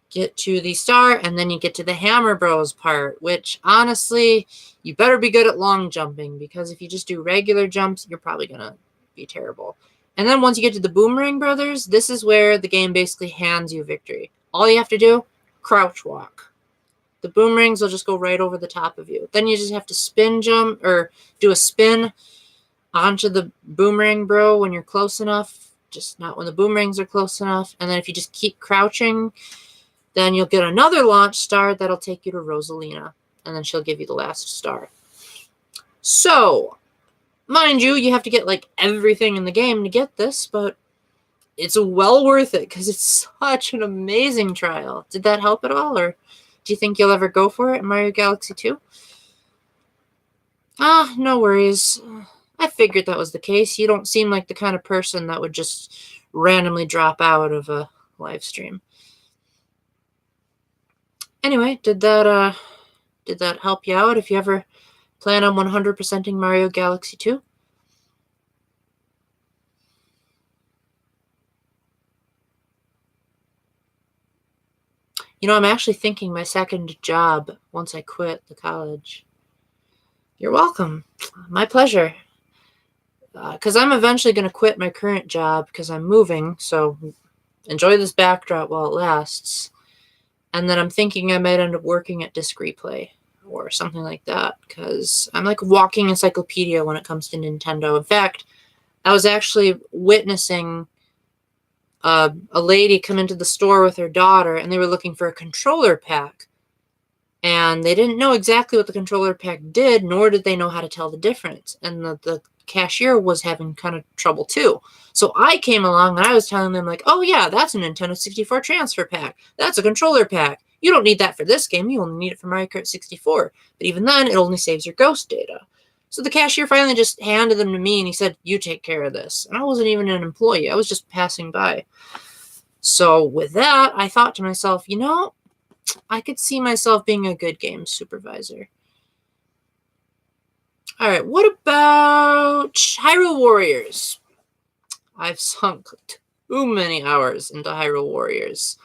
get to the star, and then you get to the Hammer Bros part, which honestly, you better be good at long jumping, because if you just do regular jumps, you're probably going to be terrible. And then once you get to the Boomerang Brothers, this is where the game basically hands you victory. All you have to do, crouch walk. The boomerangs will just go right over the top of you. Then you just have to spin jump or do a spin onto the boomerang bro when you're close enough, just not when the boomerangs are close enough. And then if you just keep crouching, then you'll get another launch star that'll take you to Rosalina, and then she'll give you the last star. So, mind you, you have to get like everything in the game to get this, but it's well worth it because it's such an amazing trial. Did that help at all, or do you think you'll ever go for it in Mario Galaxy 2? No worries. I figured that was the case. You don't seem like the kind of person that would just randomly drop out of a live stream. Anyway, did that help you out if you ever plan on 100%ing Mario Galaxy 2? You know, I'm actually thinking my second job once I quit the college. You're welcome. My pleasure. Because I'm eventually going to quit my current job because I'm moving, so enjoy this backdrop while it lasts. And then I'm thinking I might end up working at Disc Replay or something like that, because I'm like a walking encyclopedia when it comes to Nintendo. In fact, I was actually witnessing a lady come into the store with her daughter, and they were looking for a controller pack. And they didn't know exactly what the controller pack did, nor did they know how to tell the difference. And the cashier was having kind of trouble too. So I came along and I was telling them like, oh yeah, that's a Nintendo 64 transfer pack. That's a controller pack. You don't need that for this game. You only need it for Mario Kart 64. But even then, it only saves your ghost data. So the cashier finally just handed them to me and he said, you take care of this. And I wasn't even an employee. I was just passing by. So with that, I thought to myself, you know, I could see myself being a good game supervisor. All right, what about Hyrule Warriors? I've sunk too many hours into Hyrule Warriors.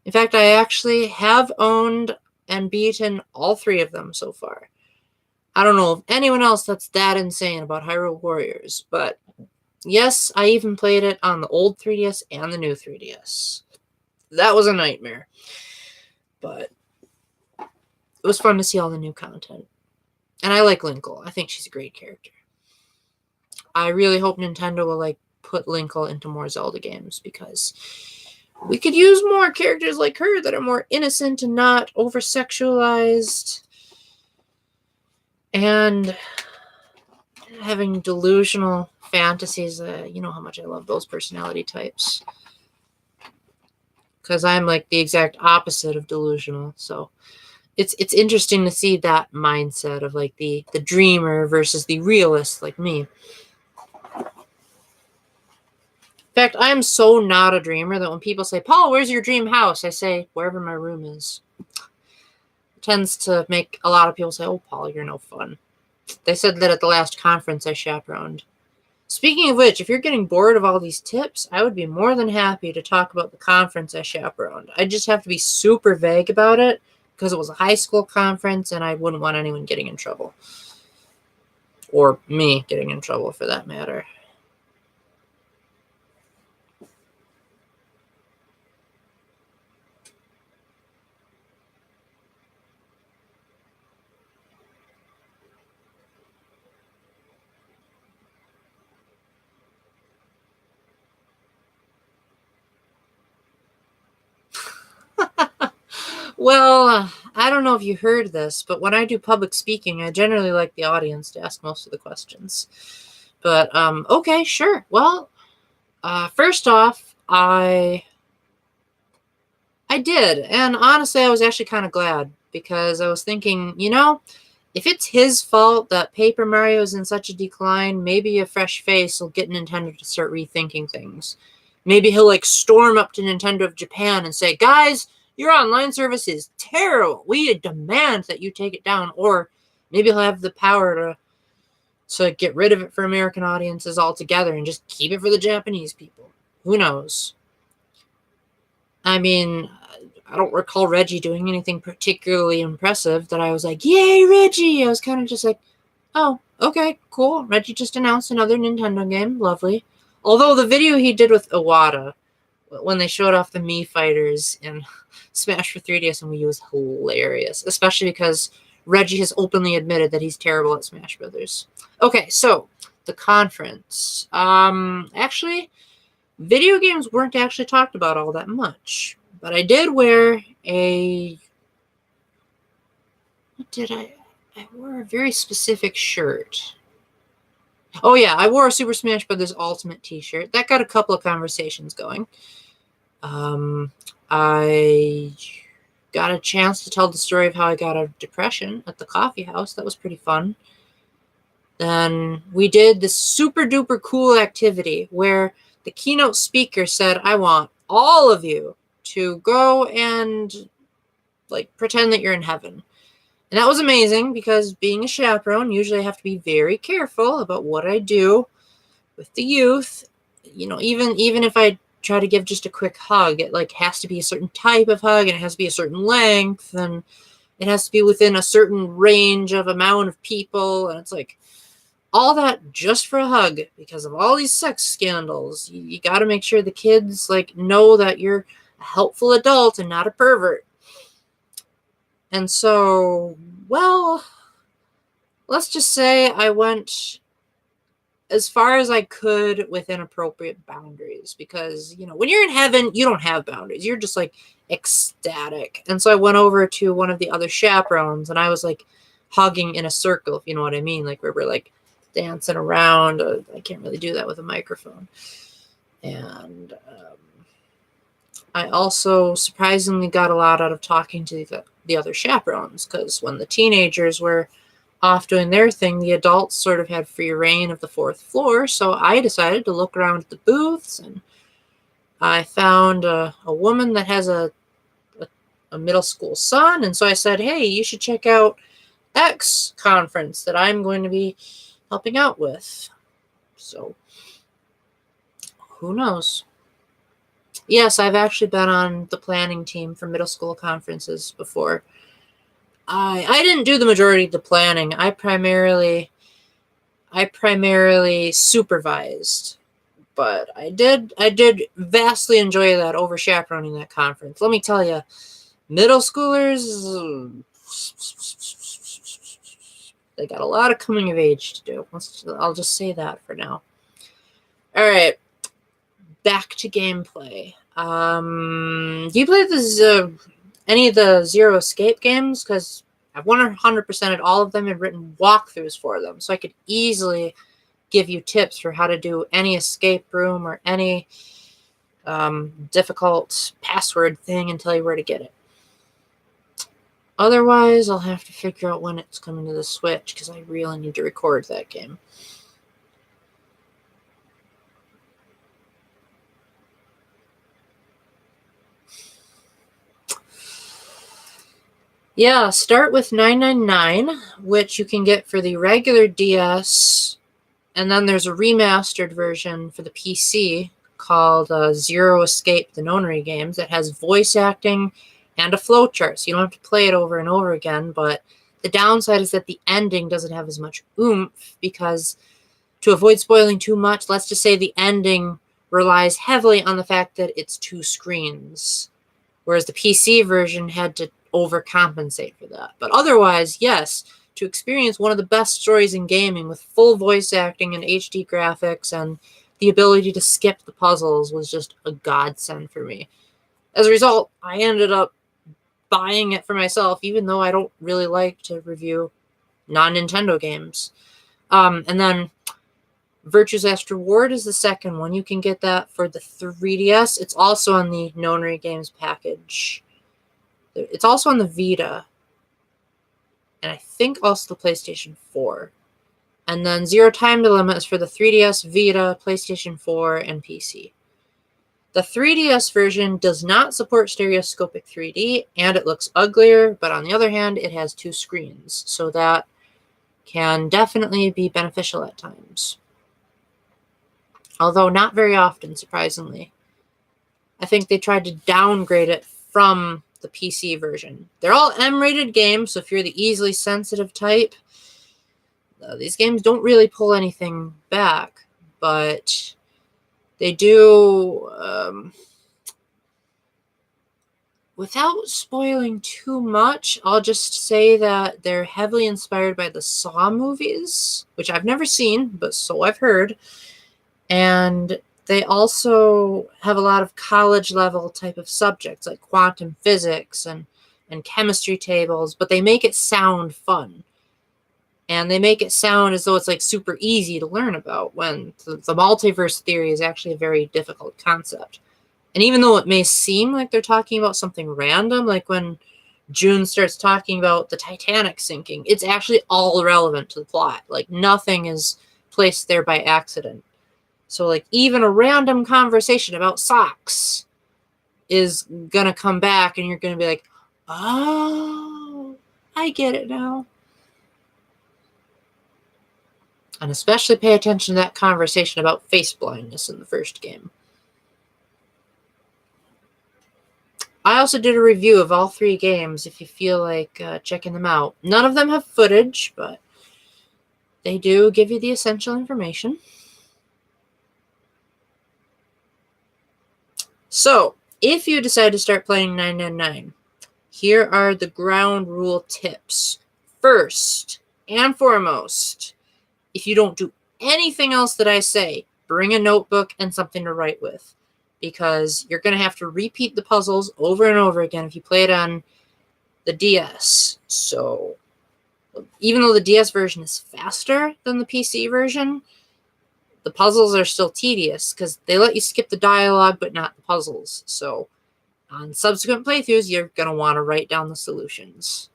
In fact, I actually have owned and beaten all 3 of them so far. I don't know of anyone else that's that insane about Hyrule Warriors, but yes, I even played it on the old 3DS and the new 3DS. That was a nightmare. But it was fun to see all the new content. And I like Linkle. I think she's a great character. I really hope Nintendo will like put Linkle into more Zelda games, because we could use more characters like her that are more innocent and not over-sexualized and having delusional fantasies. You know how much I love those personality types, because I'm like the exact opposite of delusional. So it's interesting to see that mindset of like the dreamer versus the realist like me. In fact, I am so not a dreamer that when people say, Paul, where's your dream house? I say, wherever my room is. It tends to make a lot of people say, oh, Paul, you're no fun. They said that at the last conference I chaperoned. Speaking of which, if you're getting bored of all these tips, I would be more than happy to talk about the conference I chaperoned. I just have to be super vague about it, because it was a high school conference and I wouldn't want anyone getting in trouble. Or me getting in trouble, for that matter. Well, I don't know if you heard this, but when I do public speaking, I generally like the audience to ask most of the questions. But, okay, sure. Well, first off, I did, and honestly, I was actually kind of glad, because I was thinking, if it's his fault that Paper Mario is in such a decline, maybe a fresh face will get Nintendo to start rethinking things. Maybe he'll storm up to Nintendo of Japan and say, "Guys, your online service is terrible. We demand that you take it down." Or maybe he'll have the power to get rid of it for American audiences altogether and just keep it for the Japanese people. Who knows? I mean, I don't recall Reggie doing anything particularly impressive that I was like, "Yay, Reggie!" I was kind of just like, "Oh, okay, cool. Reggie just announced another Nintendo game. Lovely." Although the video he did with Iwata, when they showed off the Mii fighters in Smash for 3DS and Wii U, was hilarious. Especially because Reggie has openly admitted that he's terrible at Smash Brothers. Okay, so the conference. Actually, video games weren't actually talked about all that much. But I did wear a... What did I wore a very specific shirt. Oh yeah, I wore a Super Smash Brothers Ultimate t-shirt. That got a couple of conversations going. I got a chance to tell the story of how I got out of depression at the coffee house. That was pretty fun. Then we did this super duper cool activity where the keynote speaker said, "I want all of you to go and pretend that you're in heaven." And that was amazing, because being a chaperone, usually I have to be very careful about what I do with the youth. Even if I try to give just a quick hug, it has to be a certain type of hug, and it has to be a certain length, and it has to be within a certain range of amount of people, and it's all that just for a hug because of all these sex scandals. You got to make sure the kids know that you're a helpful adult and not a pervert. And so, well, let's just say I went as far as I could within appropriate boundaries, because, when you're in heaven, you don't have boundaries. You're just ecstatic. And so I went over to one of the other chaperones, and I was hugging in a circle, if you know what I mean, where we're dancing around. I can't really do that with a microphone. And I also surprisingly got a lot out of talking to the other chaperones, because when the teenagers were off doing their thing, the adults sort of had free reign of the fourth floor. So I decided to look around at the booths, and I found a woman that has a middle school son. And so I said, "Hey, you should check out X conference that I'm going to be helping out with." So who knows? Yes, I've actually been on the planning team for middle school conferences before. I didn't do the majority of the planning. I primarily supervised, but I did vastly enjoy that, over chaperoning that conference. Let me tell you, middle schoolers, they got a lot of coming of age to do. I'll just say that for now. All right, back to gameplay. Do you play any of the Zero Escape games? Because I've 100%ed all of them and written walkthroughs for them, so I could easily give you tips for how to do any escape room or any difficult password thing and tell you where to get it. Otherwise, I'll have to figure out when it's coming to the Switch, because I really need to record that game. Yeah, start with 999, which you can get for the regular DS, and then there's a remastered version for the PC called Zero Escape, the Nonary games, that has voice acting and a flowchart, so you don't have to play it over and over again. But the downside is that the ending doesn't have as much oomph, because to avoid spoiling too much, let's just say the ending relies heavily on the fact that it's 2 screens, whereas the PC version had to overcompensate for that. But otherwise, yes, to experience one of the best stories in gaming with full voice acting and HD graphics and the ability to skip the puzzles was just a godsend for me. As a result, I ended up buying it for myself, even though I don't really like to review non-Nintendo games. And then Virtue's Last Reward is the second one. You can get that for the 3DS. It's also on the Nonary Games package. It's also on the Vita. And I think also the PlayStation 4. And then Zero Time Dilemma is for the 3DS, Vita, PlayStation 4, and PC. The 3DS version does not support stereoscopic 3D, and it looks uglier, but on the other hand, it has 2 screens, so that can definitely be beneficial at times. Although not very often, surprisingly. I think they tried to downgrade it from the PC version. They're all M-rated games, so if you're the easily sensitive type, these games don't really pull anything back, but they do, without spoiling too much, I'll just say that they're heavily inspired by the Saw movies, which I've never seen, but so I've heard. And they also have a lot of college-level type of subjects, like quantum physics and chemistry tables, but they make it sound fun. And they make it sound as though it's like super easy to learn about, when the multiverse theory is actually a very difficult concept. And even though it may seem like they're talking about something random, like when June starts talking about the Titanic sinking, it's actually all relevant to the plot. Like, nothing is placed there by accident. So, like, even a random conversation about socks is gonna come back, and you're gonna be like, oh, I get it now. And especially pay attention to that conversation about face blindness in the first game. I also did a review of all 3 games if you feel like checking them out. None of them have footage, but they do give you the essential information. So, if you decide to start playing 999, here are the ground rule tips. First and foremost, if you don't do anything else that I say, bring a notebook and something to write with, because you're going to have to repeat the puzzles over and over again if you play it on the DS. So, even though the DS version is faster than the PC version, the puzzles are still tedious because they let you skip the dialogue but not the puzzles. So, on subsequent playthroughs, you're going to want to write down the solutions.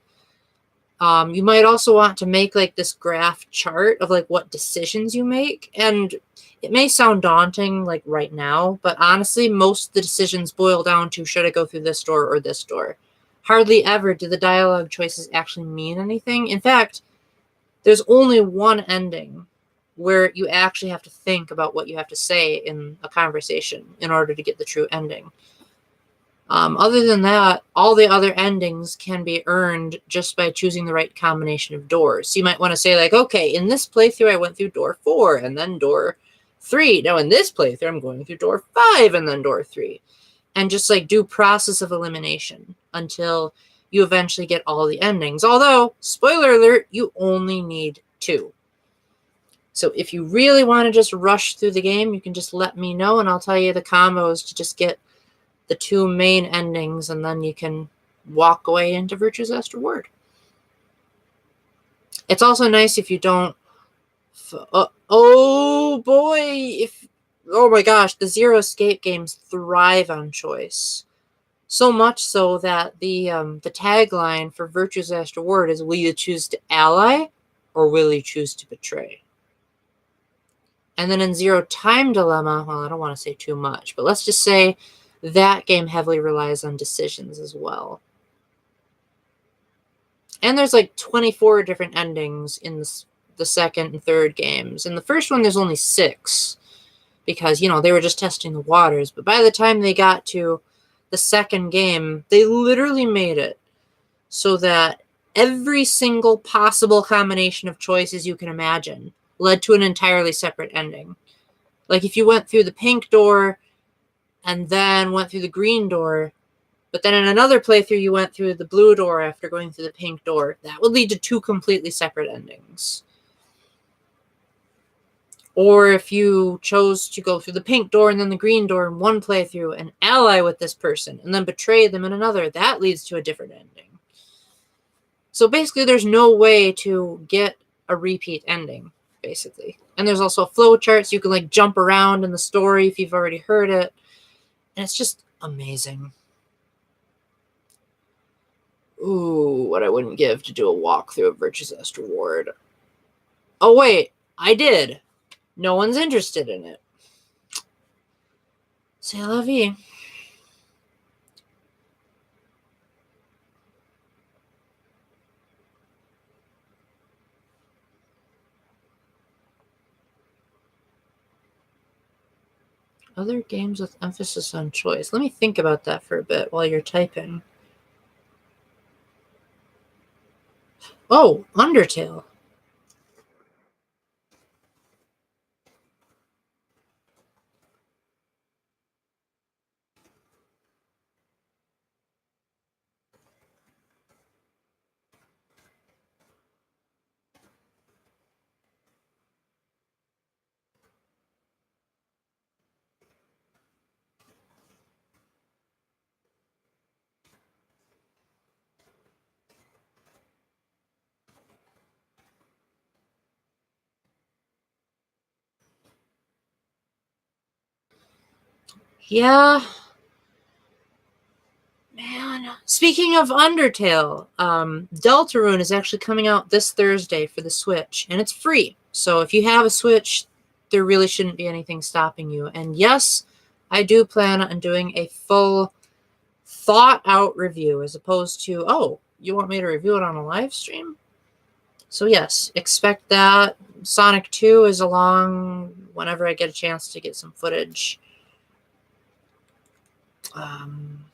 You might also want to make like this graph chart of like what decisions you make, and it may sound daunting like right now, but honestly, most of the decisions boil down to, should I go through this door or this door? Hardly ever do the dialogue choices actually mean anything. In fact, there's only one ending where you actually have to think about what you have to say in a conversation in order to get the true ending. Other than that, all the other endings can be earned just by choosing the right combination of doors. So you might want to say, like, okay, in this playthrough, I went through door 4 and then door 3. Now in this playthrough, I'm going through door 5 and then door 3. And just like do process of elimination until you eventually get all the endings. Although, spoiler alert, you only need 2. So if you really want to just rush through the game, you can just let me know and I'll tell you the combos to just get the 2 main endings, and then you can walk away into Virtue's Last Reward. It's also nice if you don't... oh boy! Oh my gosh, the Zero Escape games thrive on choice. So much so that the tagline for Virtue's Last Reward is, will you choose to ally or will you choose to betray? And then in Zero Time Dilemma, well, I don't want to say too much, but let's just say that game heavily relies on decisions as well. And there's like 24 different endings in the second and third games. In the first one, there's only 6 because, you know, they were just testing the waters. But by the time they got to the second game, they literally made it so that every single possible combination of choices you can imagine led to an entirely separate ending. Like if you went through the pink door and then went through the green door, but then in another playthrough you went through the blue door after going through the pink door, that would lead to 2 completely separate endings. Or if you chose to go through the pink door and then the green door in one playthrough and ally with this person and then betray them in another, that leads to a different ending. So basically, there's no way to get a repeat ending, basically. And there's also flow charts. You can like jump around in the story if you've already heard it. And it's just amazing. Ooh, what I wouldn't give to do a walkthrough of Virtue's Last Reward. Oh, wait, I did. No one's interested in it. C'est la vie. Other games with emphasis on choice. Let me think about that for a bit while you're typing. Oh, Undertale. Yeah. Man. Speaking of Undertale, Deltarune is actually coming out this Thursday for the Switch, and it's free. So if you have a Switch, there really shouldn't be anything stopping you. And yes, I do plan on doing a full thought-out review as opposed to, oh, you want me to review it on a live stream? So yes, expect that. Sonic 2 is along whenever I get a chance to get some footage. I'm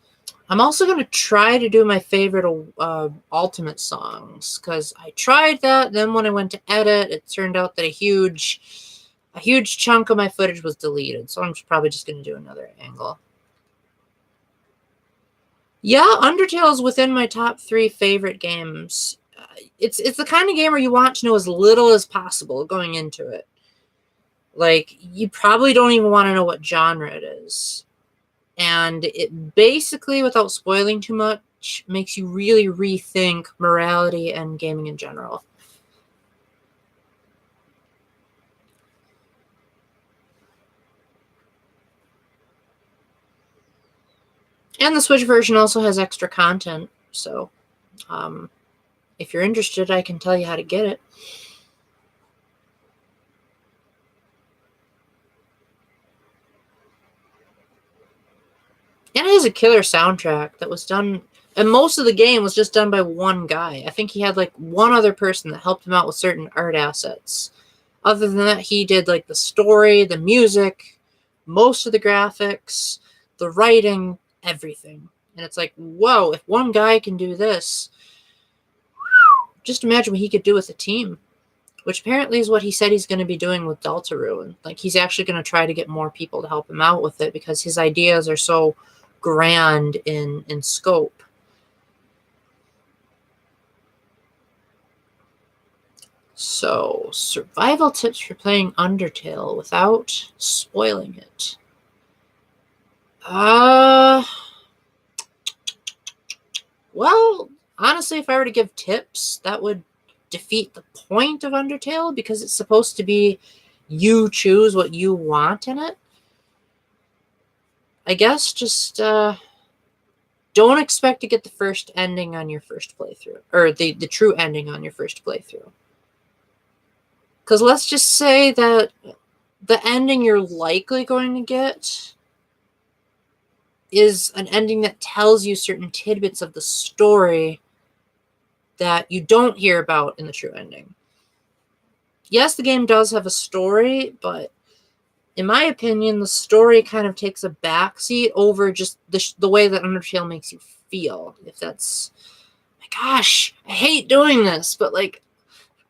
also going to try to do my favorite Ultimate songs, because I tried that, then when I went to edit, it turned out that a huge chunk of my footage was deleted, so I'm probably just going to do another angle. Yeah, Undertale is within my top 3 favorite games. It's the kind of game where you want to know as little as possible going into it. Like, you probably don't even want to know what genre it is. And it basically, without spoiling too much, makes you really rethink morality and gaming in general. And the Switch version also has extra content, so if you're interested, I can tell you how to get it. And it has a killer soundtrack that was done, and most of the game was just done by one guy. I think he had like one other person that helped him out with certain art assets. Other than that, he did like the story, the music, most of the graphics, the writing, everything. And it's like, whoa, if one guy can do this, just imagine what he could do with a team. Which apparently is what he said he's going to be doing with Deltarune. Like, he's actually going to try to get more people to help him out with it because his ideas are so grand in scope. So, survival tips for playing Undertale without spoiling it. Well, honestly, if I were to give tips, that would defeat the point of Undertale, because it's supposed to be you choose what you want in it. I guess just don't expect to get the first ending on your first playthrough, or the true ending on your first playthrough. Because let's just say that the ending you're likely going to get is an ending that tells you certain tidbits of the story that you don't hear about in the true ending. Yes, the game does have a story, but in my opinion, the story kind of takes a backseat over just the way that Undertale makes you feel. If that's, my gosh, I hate doing this, but like,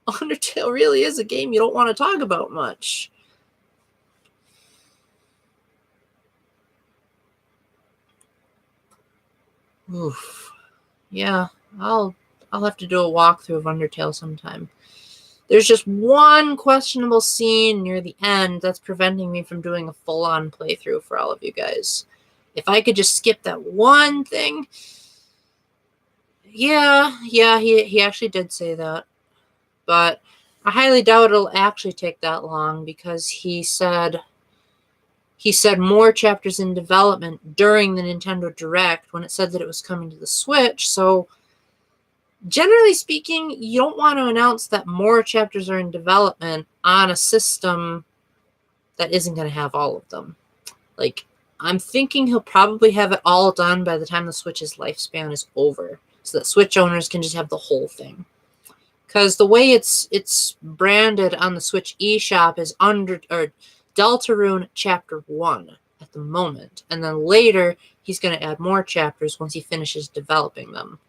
Undertale really is a game you don't want to talk about much. Oof. Yeah, I'll have to do a walkthrough of Undertale sometime. There's just one questionable scene near the end that's preventing me from doing a full-on playthrough for all of you guys. If I could just skip that one thing... Yeah, he actually did say that. But I highly doubt it'll actually take that long, because he said more chapters in development during the Nintendo Direct when it said that it was coming to the Switch. So generally speaking, you don't want to announce that more chapters are in development on a system that isn't going to have all of them. Like, I'm thinking he'll probably have it all done by the time the Switch's lifespan is over, so that Switch owners can just have the whole thing. Because the way it's branded on the Switch eShop is Deltarune Chapter 1 at the moment. And then later, he's going to add more chapters once he finishes developing them.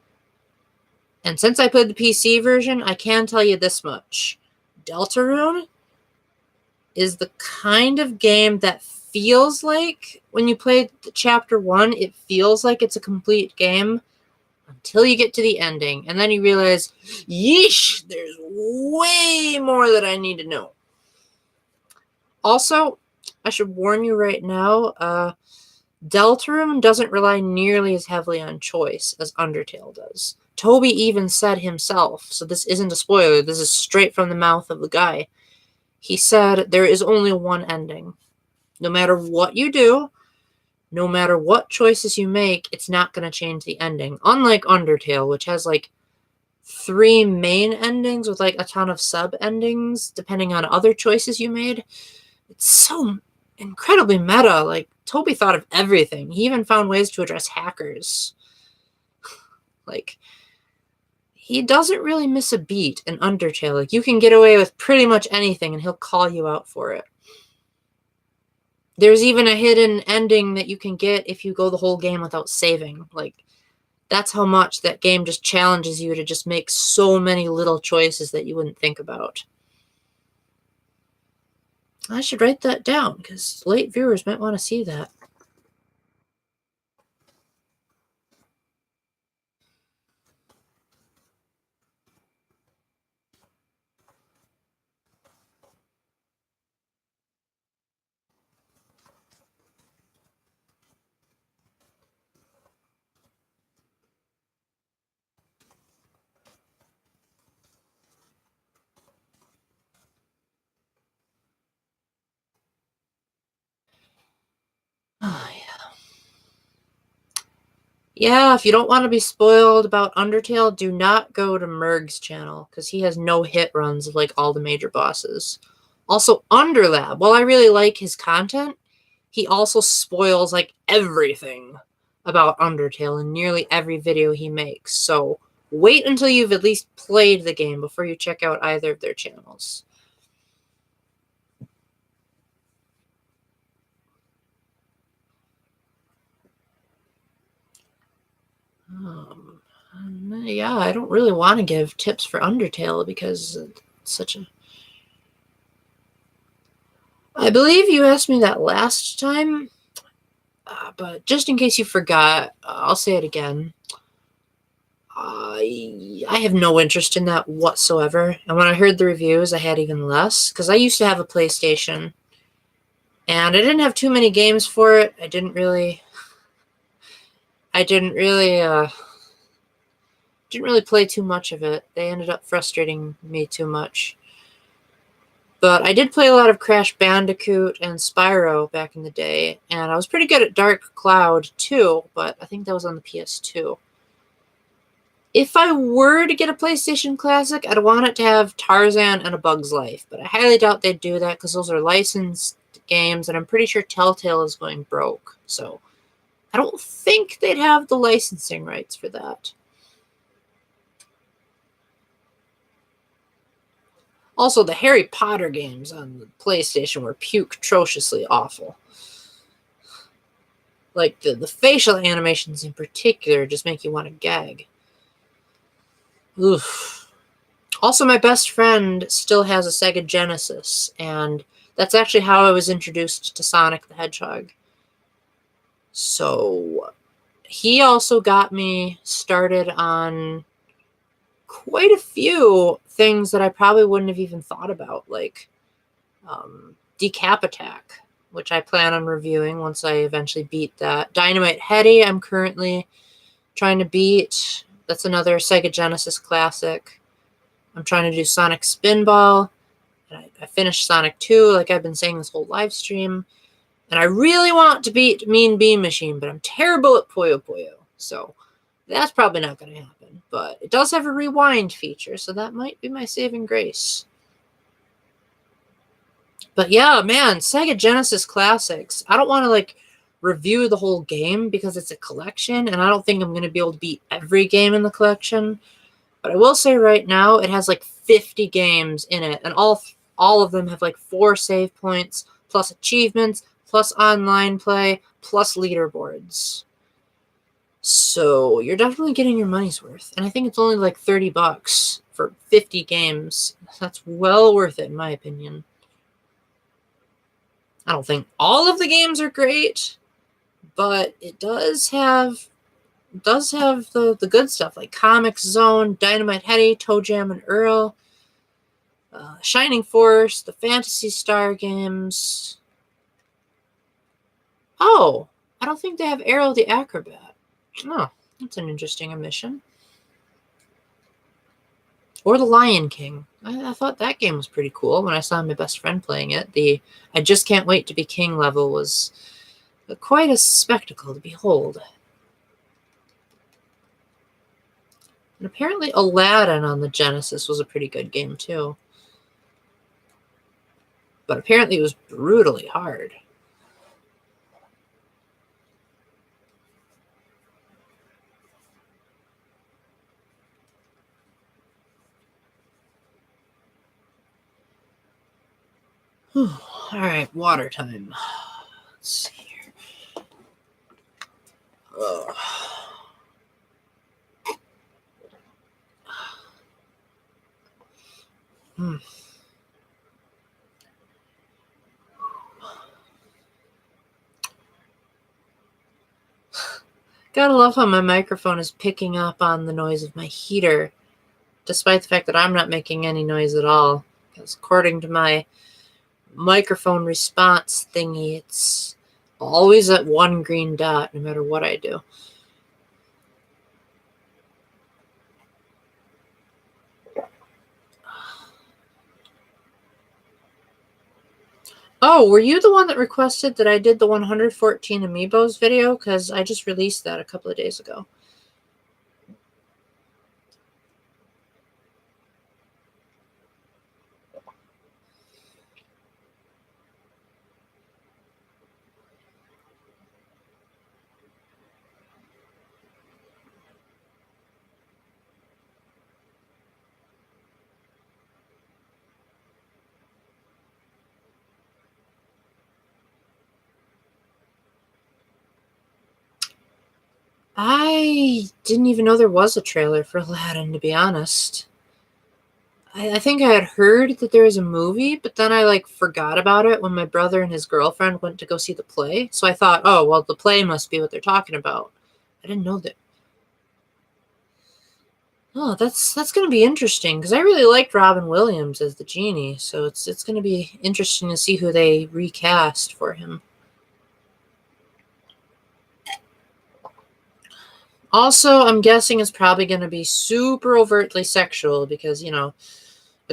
And since I played the PC version, I can tell you this much. Deltarune is the kind of game that feels like, when you play Chapter 1, it feels like it's a complete game until you get to the ending. And then you realize, yeesh, there's way more that I need to know. Also, I should warn you right now, Deltarune doesn't rely nearly as heavily on choice as Undertale does. Toby even said himself, so this isn't a spoiler, this is straight from the mouth of the guy. He said there is only one ending. No matter what you do, no matter what choices you make, it's not going to change the ending. Unlike Undertale, which has like 3 main endings with like a ton of sub-endings, depending on other choices you made. It's so incredibly meta. Like, Toby thought of everything. He even found ways to address hackers. Like, he doesn't really miss a beat in Undertale. Like, you can get away with pretty much anything and he'll call you out for it. There's even a hidden ending that you can get if you go the whole game without saving. Like, that's how much that game just challenges you to just make so many little choices that you wouldn't think about. I should write that down, because late viewers might want to see that. Oh, yeah. Yeah, if you don't want to be spoiled about Undertale, do not go to Merg's channel, because he has no hit runs of like all the major bosses. Also, Underlab, while I really like his content, he also spoils like everything about Undertale in nearly every video he makes. So wait until you've at least played the game before you check out either of their channels. Yeah, I don't really want to give tips for Undertale because it's such a... I believe you asked me that last time, but just in case you forgot, I'll say it again. I have no interest in that whatsoever. And when I heard the reviews, I had even less, because I used to have a PlayStation, and I didn't have too many games for it. I didn't really play too much of it. They ended up frustrating me too much. But I did play a lot of Crash Bandicoot and Spyro back in the day, and I was pretty good at Dark Cloud too, but I think that was on the PS2. If I were to get a PlayStation Classic, I'd want it to have Tarzan and A Bug's Life, but I highly doubt they'd do that because those are licensed games, and I'm pretty sure Telltale is going broke, so I don't think they'd have the licensing rights for that. Also, the Harry Potter games on the PlayStation were puke-atrociously awful. Like, the facial animations in particular just make you want to gag. Oof. Also, my best friend still has a Sega Genesis, and that's actually how I was introduced to Sonic the Hedgehog. So, he also got me started on quite a few things that I probably wouldn't have even thought about, like Decap Attack, which I plan on reviewing once I eventually beat that. Dynamite Heady, I'm currently trying to beat. That's another Sega Genesis classic. I'm trying to do Sonic Spinball. And I finished Sonic 2, like I've been saying this whole live stream. And I really want to beat Mean Bean Machine, but I'm terrible at Puyo Puyo. So that's probably not going to happen. But it does have a rewind feature, so that might be my saving grace. But yeah, man, Sega Genesis classics. I don't want to like review the whole game because it's a collection, and I don't think I'm going to be able to beat every game in the collection. But I will say right now, it has like 50 games in it, and all of them have like 4 save points, plus achievements, plus online play, plus leaderboards. So you're definitely getting your money's worth. And I think it's only like $30 for 50 games. That's well worth it, in my opinion. I don't think all of the games are great, but it does have the good stuff, like Comic Zone, Dynamite Heady, Toe Jam and Earl, Shining Force, the Phantasy Star games. Oh, I don't think they have Arrow the Acrobat. Oh, that's an interesting omission. Or the Lion King. I thought that game was pretty cool when I saw my best friend playing it. The I Just Can't Wait to Be King level was quite a spectacle to behold. And apparently Aladdin on the Genesis was a pretty good game too. But apparently it was brutally hard. Alright, water time. Let's see here. Gotta love how my microphone is picking up on the noise of my heater, despite the fact that I'm not making any noise at all. Because according to my microphone response thingy, it's always at 1 green dot, no matter what I do. Oh, were you the one that requested that I did the 114 Amiibos video? Because I just released that a couple of days ago. I didn't even know there was a trailer for Aladdin, to be honest. I think I had heard that there was a movie, but then I forgot about it when my brother and his girlfriend went to go see the play. So I thought, oh, well, the play must be what they're talking about. I didn't know that. Oh, that's going to be interesting because I really liked Robin Williams as the genie. So it's going to be interesting to see who they recast for him. Also, I'm guessing it's probably going to be super overtly sexual because, a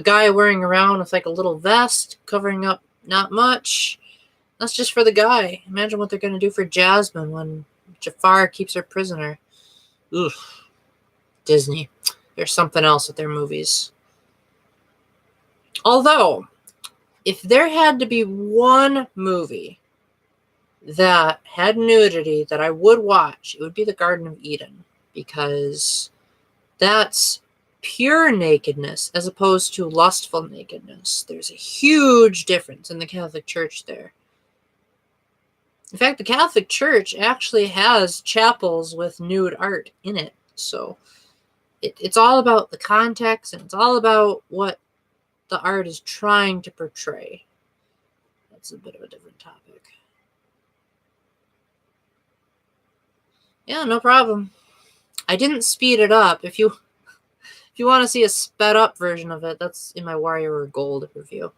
guy wearing around with a little vest covering up not much. That's just for the guy. Imagine what they're going to do for Jasmine when Jafar keeps her prisoner. Ugh. Disney. There's something else with their movies. Although, if there had to be one movie that had nudity that I would watch, it would be The Garden of Eden, because that's pure nakedness as opposed to lustful nakedness. There's a huge difference in the Catholic Church there. In fact, the Catholic Church actually has chapels with nude art in it. So it's all about the context, and it's all about what the art is trying to portray. That's a bit of a different topic. Yeah, no problem. I didn't speed it up. If you If you want to see a sped up version of it, that's in my Warrior Gold review.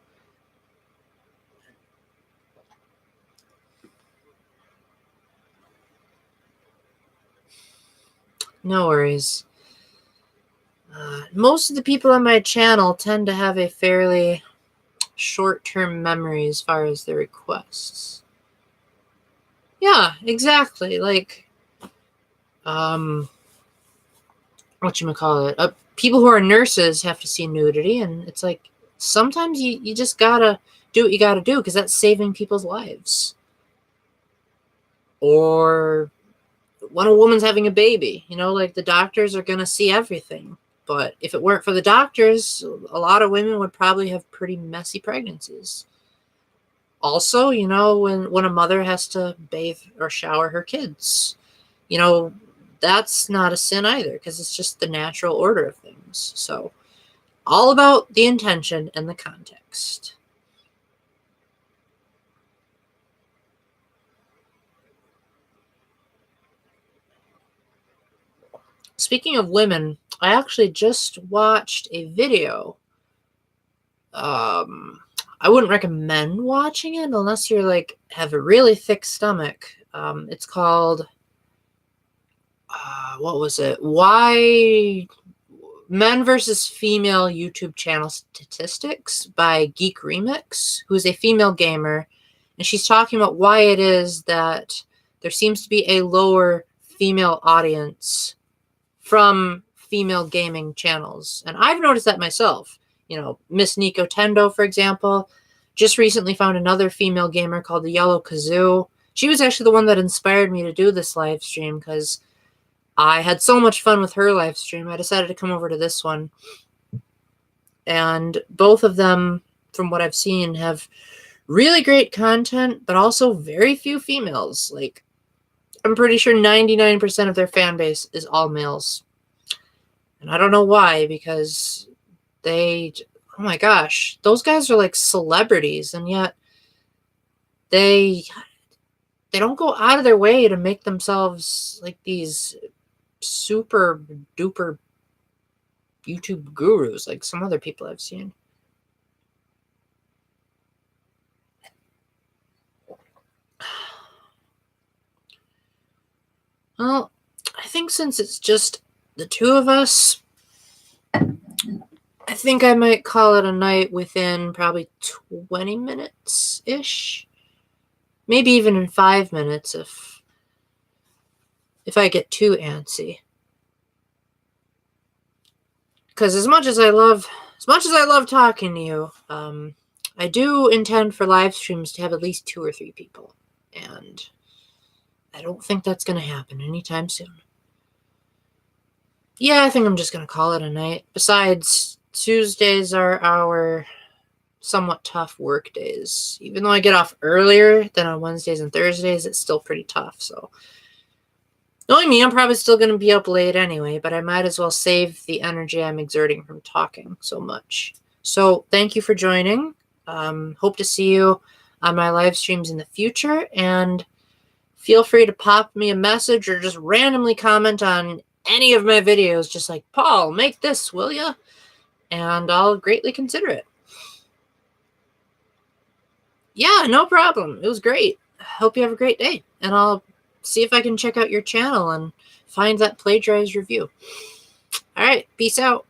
No worries. Most of the people on my channel tend to have a fairly short-term memory as far as their requests. Yeah, exactly. Like, whatchamacallit, people who are nurses have to see nudity, and it's like, sometimes you just gotta do what you gotta do, because that's saving people's lives. Or when a woman's having a baby, you know, like, the doctors are gonna see everything. But if it weren't for the doctors, a lot of women would probably have pretty messy pregnancies. Also, you know, when a mother has to bathe or shower her kids, you know, that's not a sin either, because it's just the natural order of things. So, all about the intention and the context. Speaking of women, I actually just watched a video. I wouldn't recommend watching it unless you're like have a really thick stomach. It's called what was it? Why Men versus Female YouTube Channel Statistics by Geek Remix, who is a female gamer, and she's talking about why it is that there seems to be a lower female audience from female gaming channels. And I've noticed that myself. You know, Miss Nico Tendo, for example, just recently found another female gamer called the Yellow Kazoo. She was actually the one that inspired me to do this live stream, because I had so much fun with her live stream. I decided to come over to this one. And both of them, from what I've seen, have really great content, but also very few females. Like, I'm pretty sure 99% of their fan base is all males. And I don't know why, because oh my gosh, those guys are like celebrities, and yet they don't go out of their way to make themselves like these super duper YouTube gurus like some other people I've seen. Well, I think since it's just the two of us, I think I might call it a night within probably 20 minutes-ish. Maybe even in 5 minutes if I get too antsy. Because as much as I love talking to you, I do intend for live streams to have at least 2 or 3 people, and I don't think that's going to happen anytime soon. Yeah, I think I'm just going to call it a night. Besides, Tuesdays are our somewhat tough work days. Even though I get off earlier than on Wednesdays and Thursdays, it's still pretty tough. So, knowing me, I'm probably still going to be up late anyway, but I might as well save the energy I'm exerting from talking so much. So, thank you for joining. Hope to see you on my live streams in the future, and feel free to pop me a message or just randomly comment on any of my videos, just like, Paul, make this, will ya? And I'll greatly consider it. Yeah, no problem. It was great. Hope you have a great day. And I'll see if I can check out your channel and find that plagiarized review. All right, peace out.